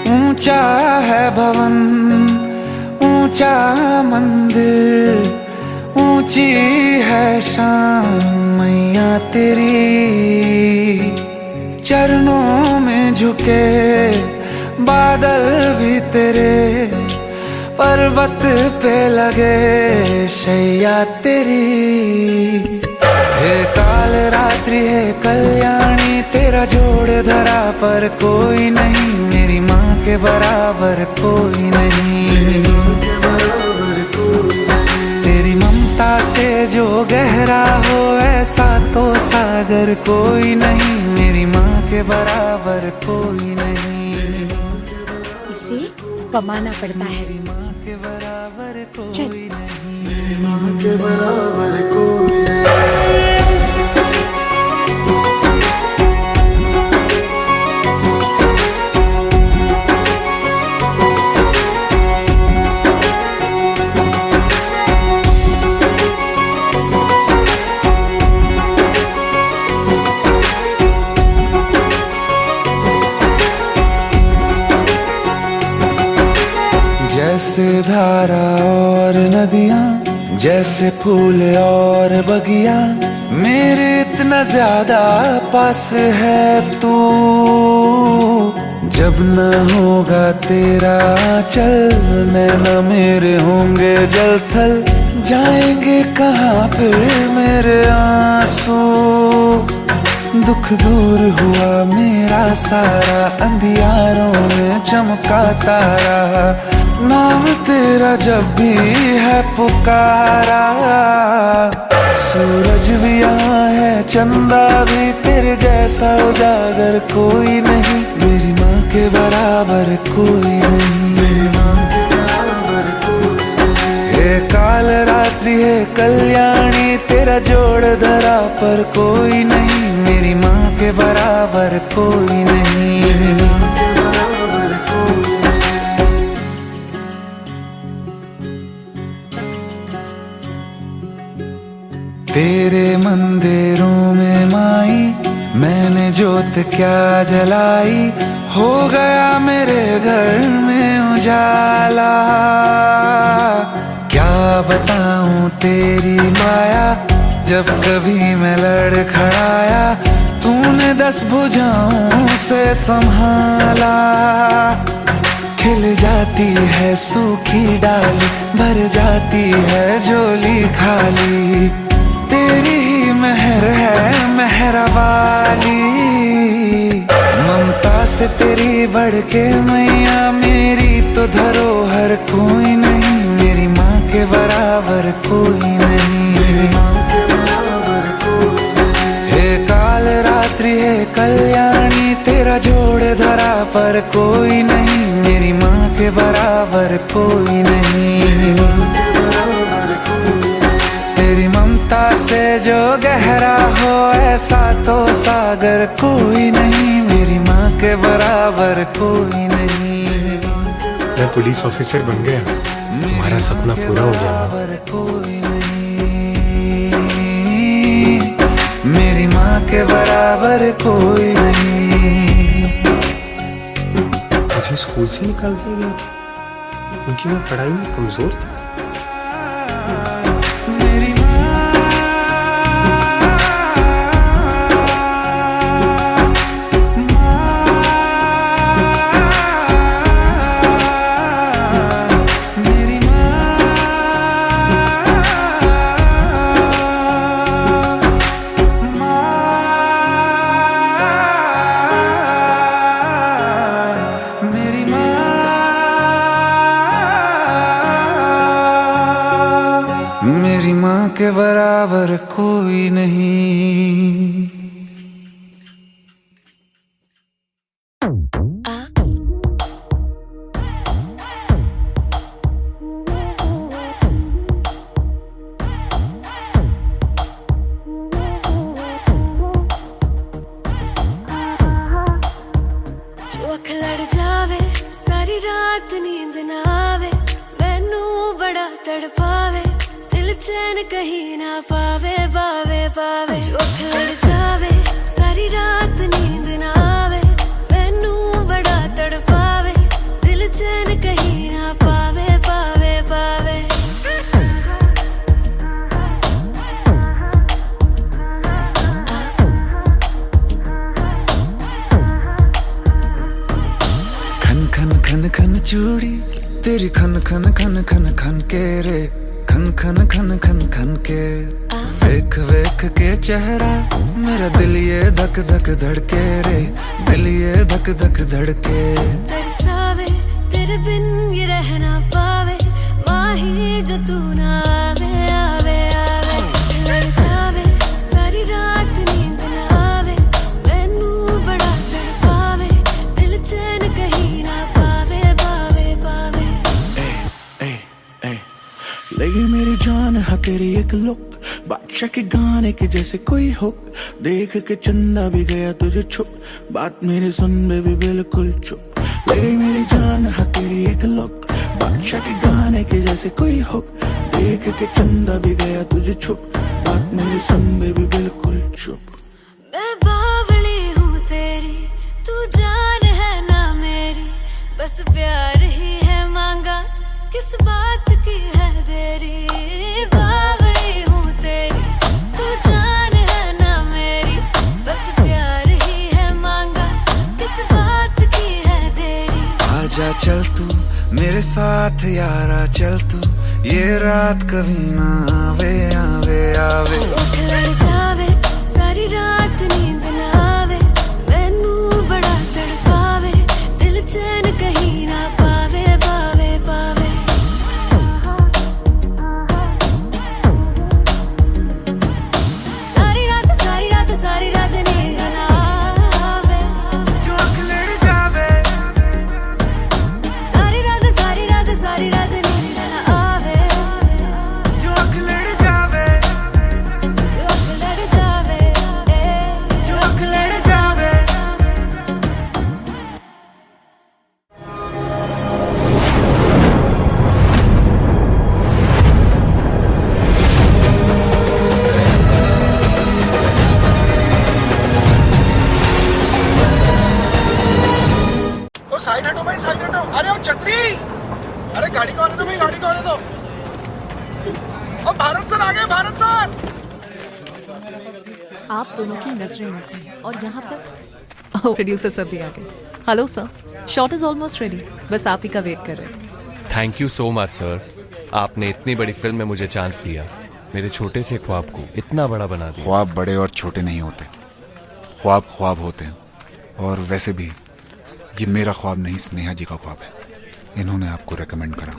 ऊंचा है भवन, ऊंचा मंदिर, ऊंची है शान मैया तेरी, चरणों में झुके बादल भी तेरे, पर्वत पे लगे शैया तेरी। हे काल रात्रि है कल्याणी, तेरा जोड़ धरा पर कोई नहीं, मेरी माँ के बराबर कोई नहीं। तेरी ममता से जो गहरा हो ऐसा तो सागर कोई नहीं, मेरी माँ के बराबर कोई नहीं। इसे कमाना पड़ता है। माँ के बराबर कोई चल। नहीं, माँ के बराबर कोई नहीं। जैसे फूल और बगिया मेरे इतना ज्यादा पास है तू। जब न होगा तेरा चल नैना मेरे होंगे जल थल, जाएंगे कहाँ फिर मेरे आंसू। दुख दूर हुआ मेरा सारा, अंधियारों में चमका तारा, नाम तेरा जब भी है पुकारा। सूरज भी यहाँ है चंदा भी, तेरे जैसा उजागर कोई नहीं, मेरी माँ के बराबर कोई नहीं, मेरी माँ के बराबर कोई नहीं। हे काल रात्रि है कल्याणी, तेरा जोड़ धरा पर कोई नहीं, मेरी माँ के बराबर कोई नहीं, मेरी माँ के बराबर कोई नहीं। तेरे मंदिरों में माई मैंने जोत क्या जलाई, हो गया मेरे घर में उजाला। क्या बताऊं तेरी माया, जब कभी मैं लड़खड़ाया तूने 10 भुजाओं से संभाला। खिल जाती है सूखी डाली, भर जाती है झोली खाली, तेरी ही मेहर है मेहर वाली। ममता से तेरी बढ़ के मैया, मेरी तो धरोहर कोई नहीं, मेरी माँ के बराबर कोई नहीं, मेरी माँ के बराबर कोई नहीं। हे काल रात्रि है कल्याणी, तेरा जोड़ धरा पर कोई नहीं, मेरी माँ के बराबर कोई नहीं, मेरी माँ के बराबर कोई नहीं। तेरी ममता से जो गहरा हो ऐसा तो सागर कोई नहीं, मेरी माँ के बराबर कोई नहीं। मैं पुलिस ऑफिसर बन गया, तुम्हारा सपना पूरा हो गया। कोई नहीं, मेरी माँ के बराबर कोई नहीं। मुझे स्कूल से निकाल दिया गया क्योंकि मैं पढ़ाई में कमजोर था। मेरी माँ के बराबर कोई नहीं। जो अख लड़ जावे सारी रात नींद ना आवे, मैनू बड़ा तड़पावे, दिल चैन कहीं ना पावे पावे पावे। जो अख लड़ जावे सारी रात नींद ना आवे, मैनू बड़ा तड़पावे, दिल चैन कहीं ना पावे पावे पावे। खन खन खन खन चूड़ी तेरी खन खन खन खन खन के रे, खन खन खन खन खन के। वेख वेख के चेहरा मेरा दिल ये धक धक धड़के रे, दिल ये धक धक धड़के। तरसावे तेरे बिन ये रह ना पावे, माही जो तू ना आवे आवे आवे। लड़ जावे सारी रात नींद ना आवे, मैनू बड़ा तड़पावे, दिल चैन कहीं ना पावे पावे पावे। लगी मेरी जान है तेरी एक लुक, बादशाह के गाने के जैसे कोई हुक, देख के चंदा भी गया तुझे छुप, बात मेरी सुन बेबी बिल्कुल चुप। लगी मेरी जान है तेरी एक लुक, बादशाह के गाने के जैसे कोई हुक, देख के चंदा भी गया तुझे छुप, बात मेरी सुन बेबी बिल्कुल चुप। मैं बावली हूँ तेरी, तू जान है ना मेरी, बस प्यार ही है मांगा, किस बात की है देरी। चल तू मेरे साथ यारा चल तू, ये रात कभी ना आवे आवे आवे। उठ लड़ जावे सारी रात नींद ना आवे, मैनू बड़ा तड़पावे, दिल चैन कहीं ना पावे पावे पावे। सारी रात सारी रात सारी रात नींद ना आवे, जो आँख लड़ जावे। सारी रात सारी रात सारी रात नींद ना आवे, जो आँख लड़ जावे। जो आँख लड़ जावे, जो आँख लड़ जावे। ओ साइड हटो भाई, साइड हटो। अरे ओ छतरी, अरे गाड़ी को आने दो भाई, गाड़ी को आने दो। ओ भारत सर आ गए, भारत सर। आप दोनों की नजरें मिलती हैं और यहाँ पर प्रोड्यूसर सब भी आ गए। Hello sir, shot is almost ready, बस आप ही का वेट कर रहे हैं। Thank you so much sir, आपने इतनी बड़ी फिल्म में मुझे चांस दिया, मेरे छोटे से ख्वाब को इतना बड़ा बना दिया। ख्वाब बड़े और छोटे नहीं होते, ख्वाब ख्वाब होते हैं। और वैसे भी ये मेरा ख्वाब नहीं, स्नेहा जी का ख्वाब है, इन्होंने आपको रेकमेंड करा।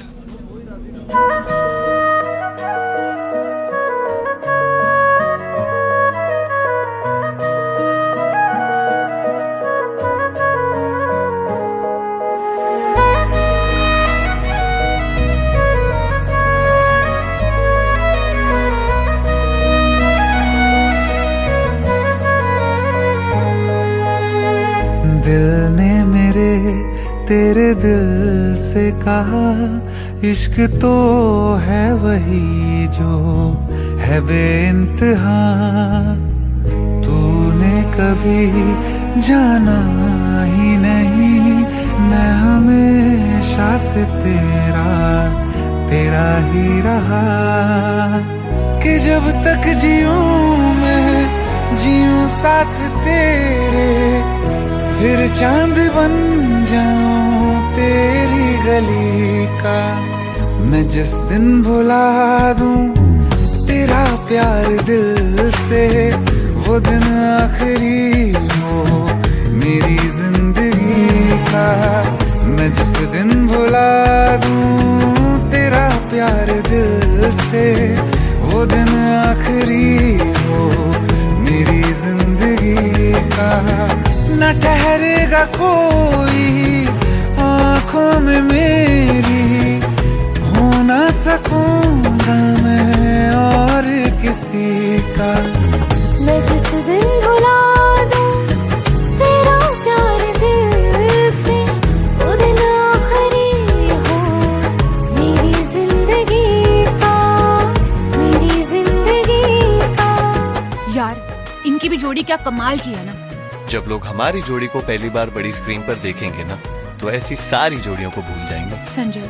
दिल ने मेरे तेरे दिल से कहा, इश्क तो है वही जो है बेइंतहा। तूने कभी जाना ही नहीं, मैं हमेशा से तेरा तेरा ही रहा। कि जब तक जीऊं मैं जीऊं साथ तेरे, फिर चांद बन जाऊं तेरी गली का। मैं जिस दिन भुला दूं तेरा प्यार दिल से, वो दिन आखिरी हो मेरी जिंदगी का। मैं जिस दिन भुला दूं तेरा प्यार दिल से, वो दिन आखिरी हो मेरी जिंदगी का। न ठहरेगा कोई आँखों में मेरी, हो ना सकूंगा मैं और किसी का। मैं जिस दिन भुला दूं तेरा प्यार दिल से, वो दिन आखिरी हो मेरी जिंदगी का, मेरी जिंदगी का। यार इनकी भी जोड़ी क्या कमाल की है ना। जब लोग हमारी जोड़ी को पहली बार बड़ी स्क्रीन पर देखेंगे ना, तो ऐसी सारी जोड़ियों को भूल जाएंगे। संजय,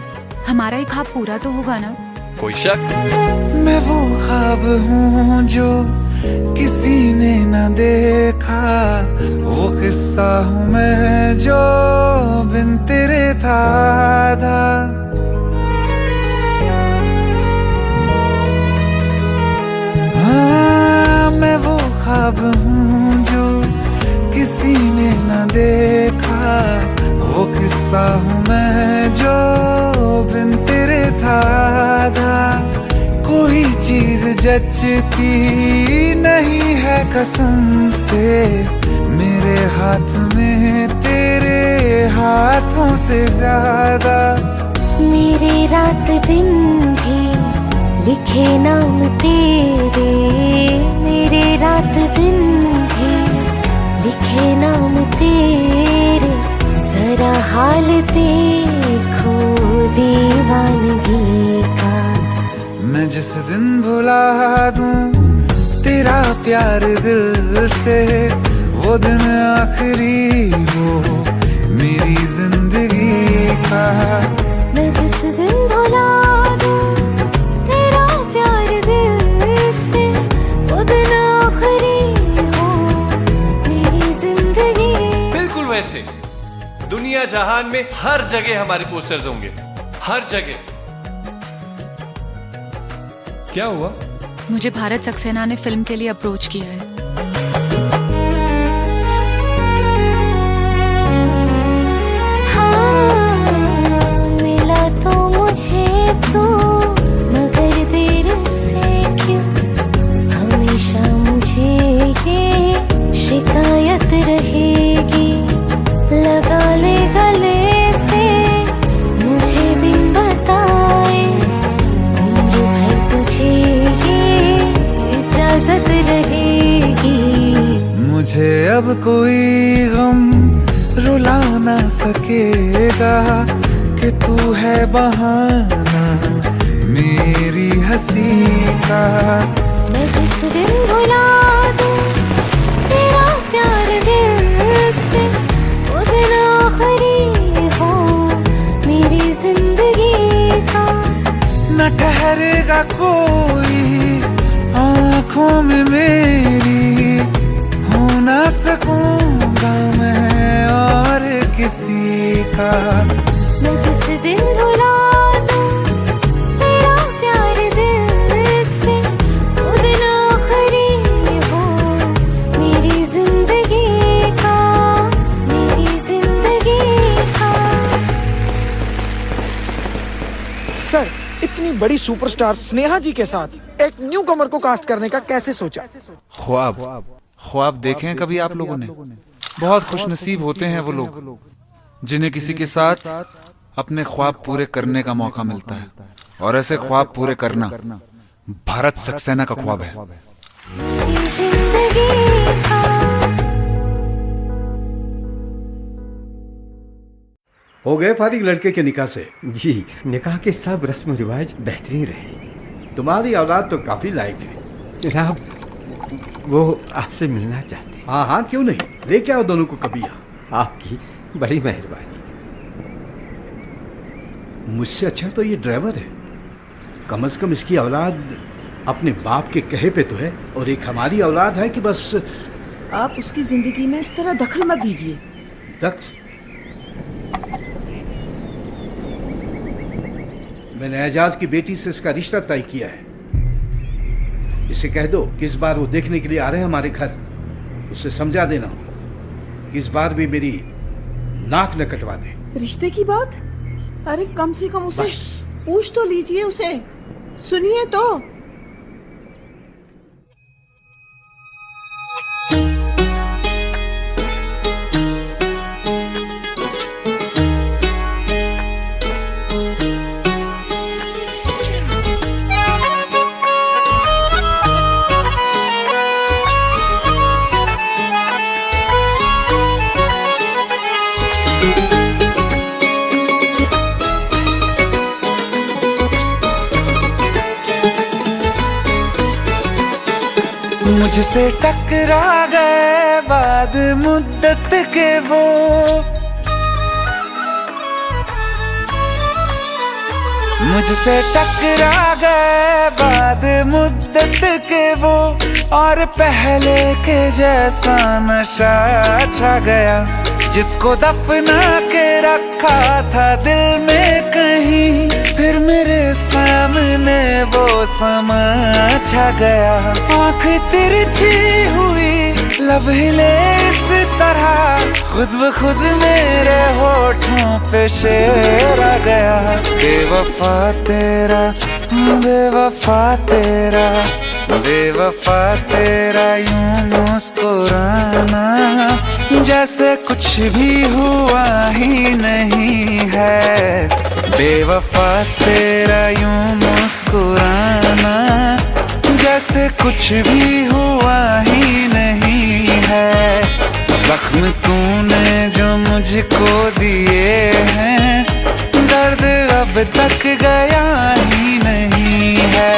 हमारा ही ख्वाब पूरा तो होगा ना? कोई शक? मैं वो ख्वाब हूँ जो किसी ने न देखा, वो किस्सा हूँ मैं जो बिन तेरे था आधा। हाँ, मैं वो ख्वाब हूँ जो किसी ने न देखा, वो किस्सा हूँ मैं जो बिन तेरे था आधा। कोई चीज जचती नहीं है कसम से, मेरे हाथ में तेरे हाथों से ज्यादा। मेरे रात दिन भी लिखे नाम तेरे, मेरे रात दिन भी लिखे नाम तेरे। जरा हाल देखो दीवानगी का। मैं जिस दिन भुला दूं तेरा प्यार दिल से, वो दिन आखिरी हो मेरी जिंदगी का। मैं जिस दिन भुला दूं तेरा प्यार दिल से, वो दिन आखिरी हो मेरी जिंदगी। बिल्कुल वैसे दुनिया जहान में हर जगह हमारे पोस्टर्स होंगे, हर जगह। क्या हुआ? मुझे भारत सक्सेना ने फिल्म के लिए अप्रोच किया है। हाँ, मिला तो मुझे तो, मगर देर से क्यों हमेशा मुझे ये शिकायत रहेगी। लगा ले गले से मुझे बिन बताए, उम्र भर तुझे ये इजाजत रहेगी। मुझे अब कोई गम रुला ना सकेगा कि तू है बहाना मेरी हंसी का। मैं जिस दिन भुला दूं तेरा प्यार दिल से, वो दिन आखिरी हो मेरी जिंदगी का। न ठहरेगा कोई आंखों में मेरी, हो ना सकूंगा मैं और किसी का। मैं जिस दिन भुला दूं तेरा प्यार दिल से, वो दिन आखिरी हो मेरी जिंदगी का, मेरी जिंदगी का। सर, इतनी बड़ी सुपरस्टार स्नेहा जी के साथ एक न्यू कमर को कास्ट करने का कैसे सोचा? ख्वाब देखे हैं कभी आप लोगों ने? बहुत खुशनसीब होते हैं वो लोग जिन्हें किसी के साथ अपने ख्वाब पूरे करने का मौका मिलता है, और ऐसे ख्वाब पूरे करना भारत सक्सेना का ख्वाब है। मेरी जिंदगी का। हो गए फारिग लड़के के निकाह से? जी, निकाह के सब रस्म रिवाज बेहतरीन रहे। तुम्हारी औलाद तो काफी लायक है जनाब, वो आपसे मिलना चाहते हैं। हाँ हाँ, क्यों नहीं, लेके आओ दोनों को कभी यहाँ। आपकी बड़ी मेहरबानी। मुझसे अच्छा तो ये ड्राइवर है, कम से कम इसकी औलाद अपने बाप के कहे पे तो है, और एक हमारी औलाद है कि बस। आप उसकी जिंदगी में इस तरह दखल मत दीजिए। दखल? मैंने एजाज की बेटी से इसका रिश्ता तय किया है। इसे कह दो कि इस बार वो देखने के लिए आ रहे हैं हमारे घर। उससे समझा देना कि इस बार भी मेरी नाक न कटवा दे। रिश्ते की बात? अरे कम से कम उसे पूछ तो लीजिए, उसे सुनिए तो। मुझसे टकरा गए बाद मुद्दत के वो, मुझसे टकरा गए बाद मुद्दत के वो, और पहले के जैसा नशा छा गया। जिसको दफना के रखा था दिल में कहीं, फिर मेरे सामने वो समा छा गया। आँख तिरछी हुई, लब हिले इस तरह, खुद ब खुद मेरे होठों पे शेर आ गया। बेवफा तेरा, बेवफा तेरा, बेवफा तेरा यूं मुस्कुराना, जैसे कुछ भी हुआ ही नहीं है। बेवफा तेरा यूं मुस्कुराना, जैसे कुछ भी हुआ ही नहीं है। जख्म तूने जो मुझको दिए हैं, दर्द अब तक गया ही नहीं है।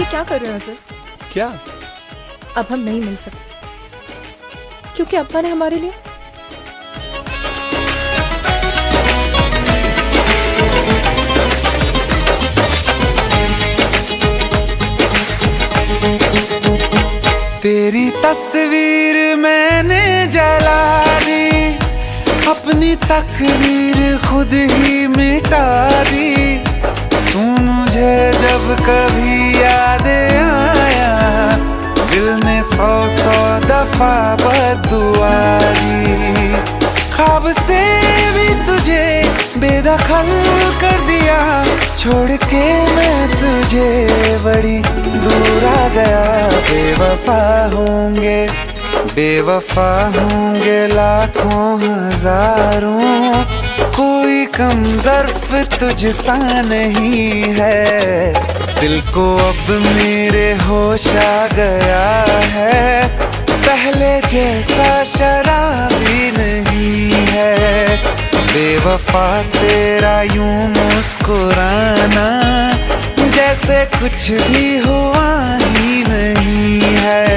क्या कर रहे हो सर? क्या? अब हम नहीं मिल सकते क्योंकि अब्बा ने हमारे लिए तेरी तस्वीर मैंने जला दी, अपनी तकदीर खुद ही मिटा दी। तू मुझे जब कभी याद आया, दिल ने 100 दफा बद्दुआ दी। ख्वाब से भी तुझे बेदखल कर दिया, छोड़ के मैं तुझे बड़ी दूर आ गया। बेवफा होंगे लाखों हजारों, कोई कम ज़र्फ तुझसा नहीं है। दिल को अब मेरे होश आ गया है, पहले जैसा शराबी नहीं है। बेवफा तेरा यूं मुस्कुराना, जैसे कुछ भी हुआ ही नहीं है।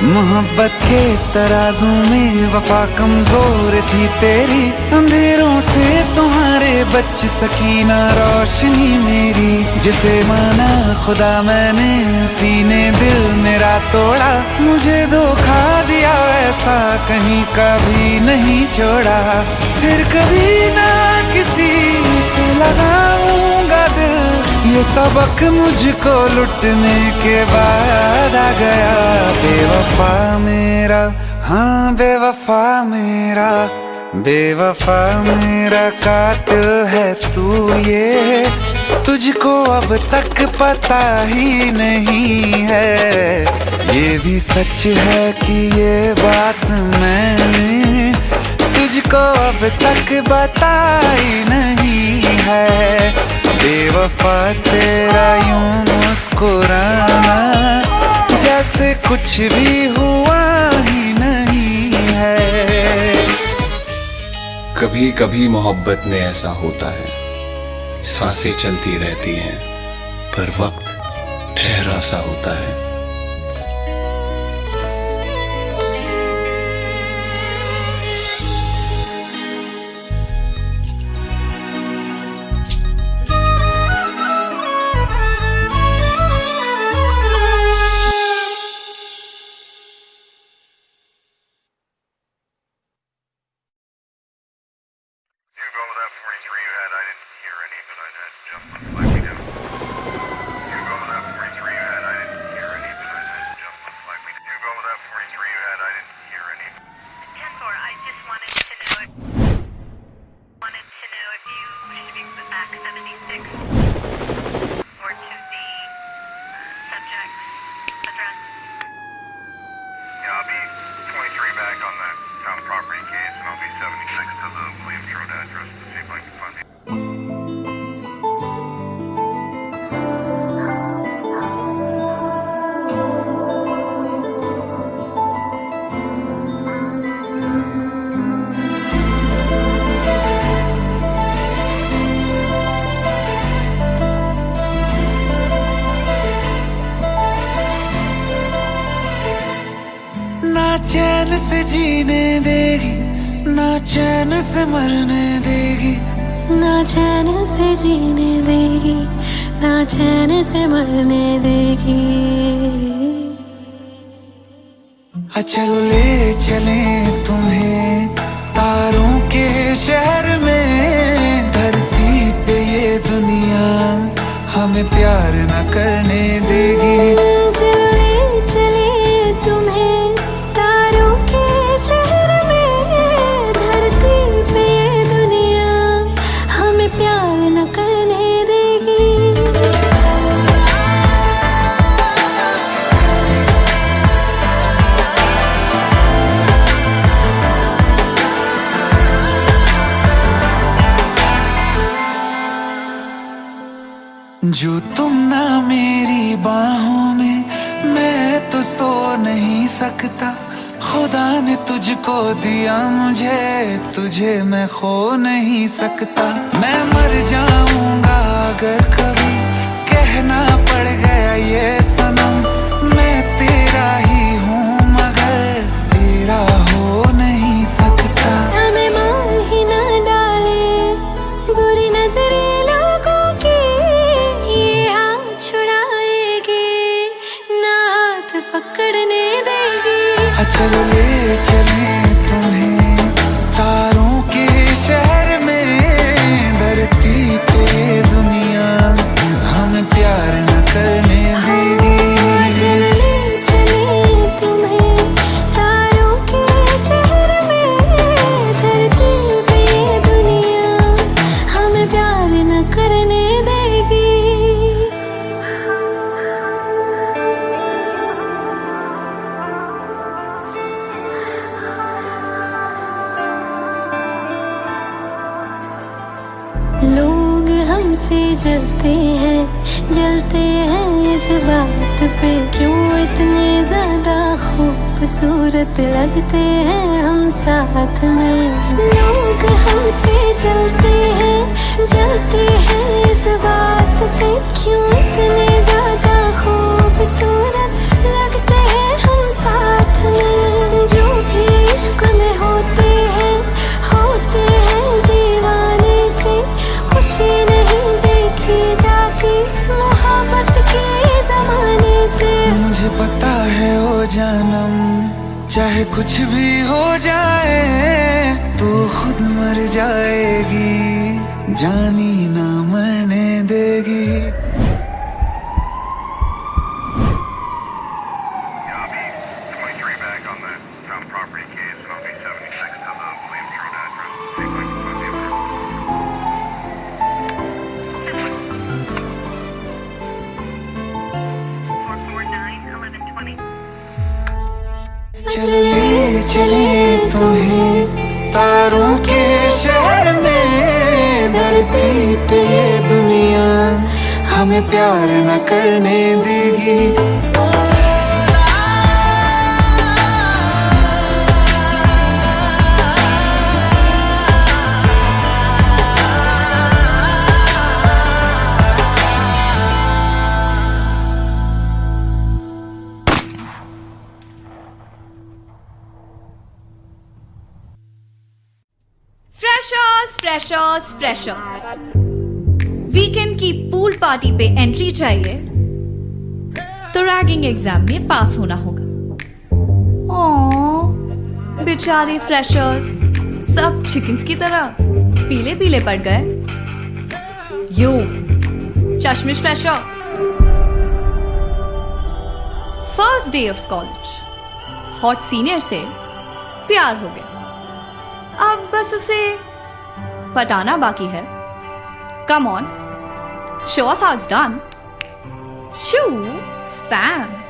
मोहब्बत के तराजू में वफा कमजोर थी तेरी, अंधेरों से तुम्हारे बच सकी ना रोशनी मेरी। जिसे माना खुदा मैंने, उसी ने दिल मेरा तोड़ा। मुझे धोखा दिया ऐसा कहीं कभी नहीं छोड़ा, फिर कभी ना किसी से लगाऊंगा दिल। ये सबक मुझको लुटने के बाद आ गया। बेवफा मेरा, हाँ बेवफा मेरा, बेवफा मेरा कातिल है तू, ये तुझको अब तक पता ही नहीं है। ये भी सच है कि ये बात मैंने तुझको अब तक बताई नहीं है। बेवफा तेरा यूं मुस्कुराना, जैसे कुछ भी हुआ ही नहीं है। कभी कभी मोहब्बत में ऐसा होता है, सांसें चलती रहती हैं पर वक्त ठहरा सा होता है। चैन से जीने देगी, ना चैन से मरने देगी। ना चैन से जीने देगी, ना चैन से मरने देगी। चलो ले चले तुम्हें तारों के शहर में। धरती पे ये दुनिया हमें प्यार न करने देगी। चलो ले चले तुम्हें तारों के शहर में। धरती पे ये दुनिया हमें प्यार न करने देगी। जो तुम ना मेरी बाहों में, मैं तो सो नहीं सकता। खुदा ने तुझको दिया मुझे, तुझे मैं खो नहीं सकता। मैं मर जाऊंगा अगर कभी कहना पड़ गया ये सनम। मैं तेरा ही हूँ मगर तेरा हो नहीं सकता। मैं मान ही ना चलो ले चले तुम्हें तारों के शहर में, धरती पे दुनिया हमें प्यार न करने देगी। चले तुम्हें तारों के शहर में, धरती पे दुनिया हमें प्यार न करने देगी। लोग हमसे जलते हैं इस बात पे, क्यों इतने ज्यादा खूबसूरत लगते हैं हम साथ में। लोग हमसे जलते हैं इस बात पे, क्यों इतने ज्यादा खूबसूरत लगते हैं हम साथ में। जो भी इश्क में होते हैं दीवाने से, खुशी नहीं देखी जाती मोहब्बत के ज़माने से। मुझे पता है ओ जानम, चाहे कुछ भी हो जाए तू खुद मर जाएगी, जानी ना मरने देगी। चले तुम्हें तारों के शहर में, धरती पे दुनिया हमें प्यार न करने देगी। फ्रेशर्स वीकेंड की पूल पार्टी पे एंट्री चाहिए तो रैगिंग एग्जाम में पास होना होगा। बेचारे फ्रेशर्स सब चिकन्स की तरह पीले पीले पड़ गए। यो चश्मिश fresher, first day of college, hot senior से प्यार हो गया। अब बस उसे पटाना बाकी है। Come on, show us how it's done. Shoe spam.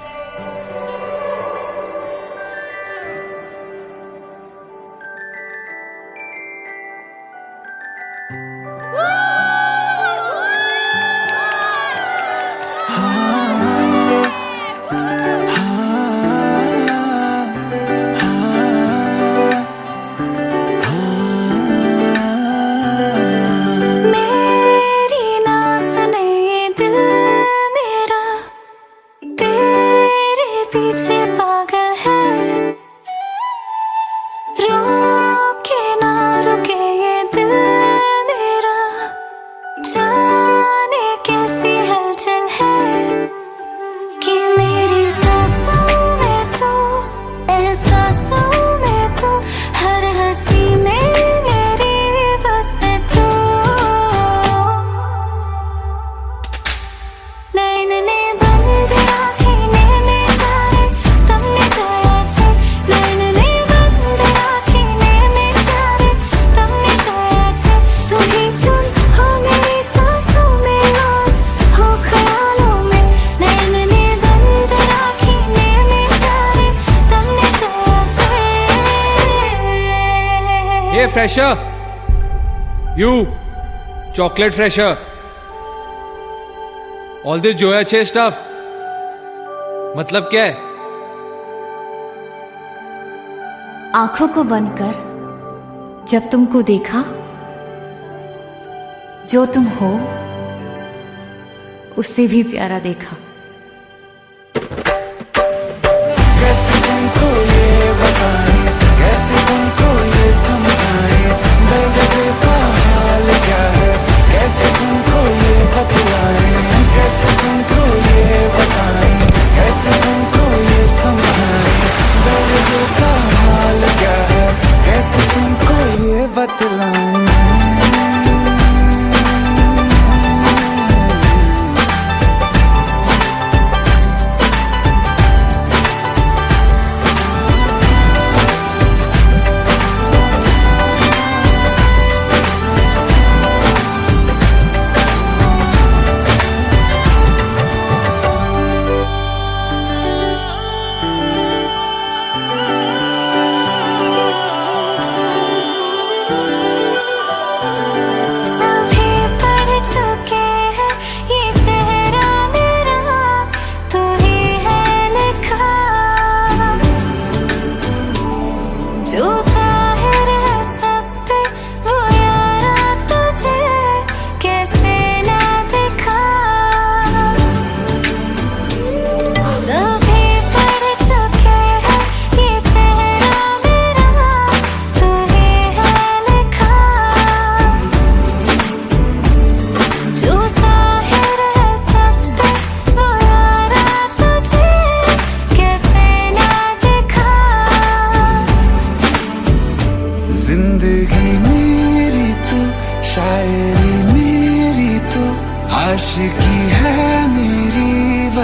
Fresher, you chocolate fresher, all this Joya Chase stuff मतलब क्या है? आंखों को बंद कर, जब तुमको देखा, जो तुम हो उससे भी प्यारा देखा। कैसे तुमको ये बताएं, कैसे तुमको ये समझाएं, दर्द दिल का हाल क्या है, कैसे तुमको ये बतलाएं, कैसे तुमको ये बताएं, कैसे तुमको ये समझाएं, दर्द दिल का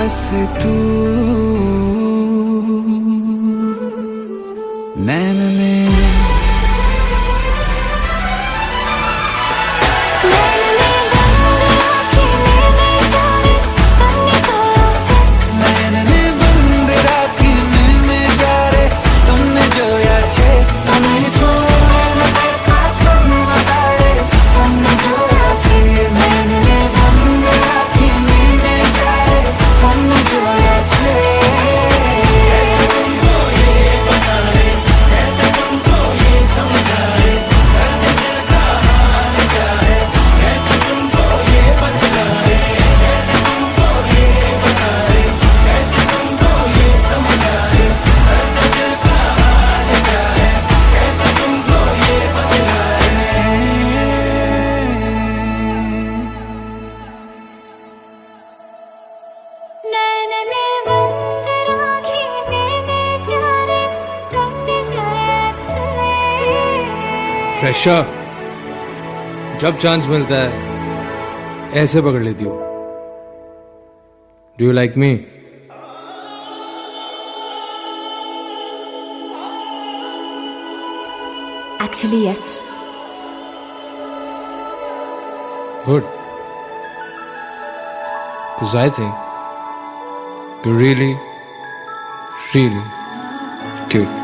बस तू नैन में मैंने बंद राखी में जा रे तुमने जो याचे तुम्हें सोने का तुम बताए तुमने जो याचे मैंने बंद राखी में जा रे तुमने जो याचे कैसे तुमको ये बताए कैसे तुमको ये समझाए दिल का हाल क्या है कैसे तुमको ये बतलाए कैसे तुमको ये बताए कैसे तुमको ये समझाए दिल का हाल क्या है कैसे तुमको ये बतलाए नैनने बंद राखी में बेचारे तुमने जो याचे फ्रेशर जब चांस मिलता है ऐसे पकड़ लेती हो. Do you like me? Actually yes. Good. Because I think you're really, really cute.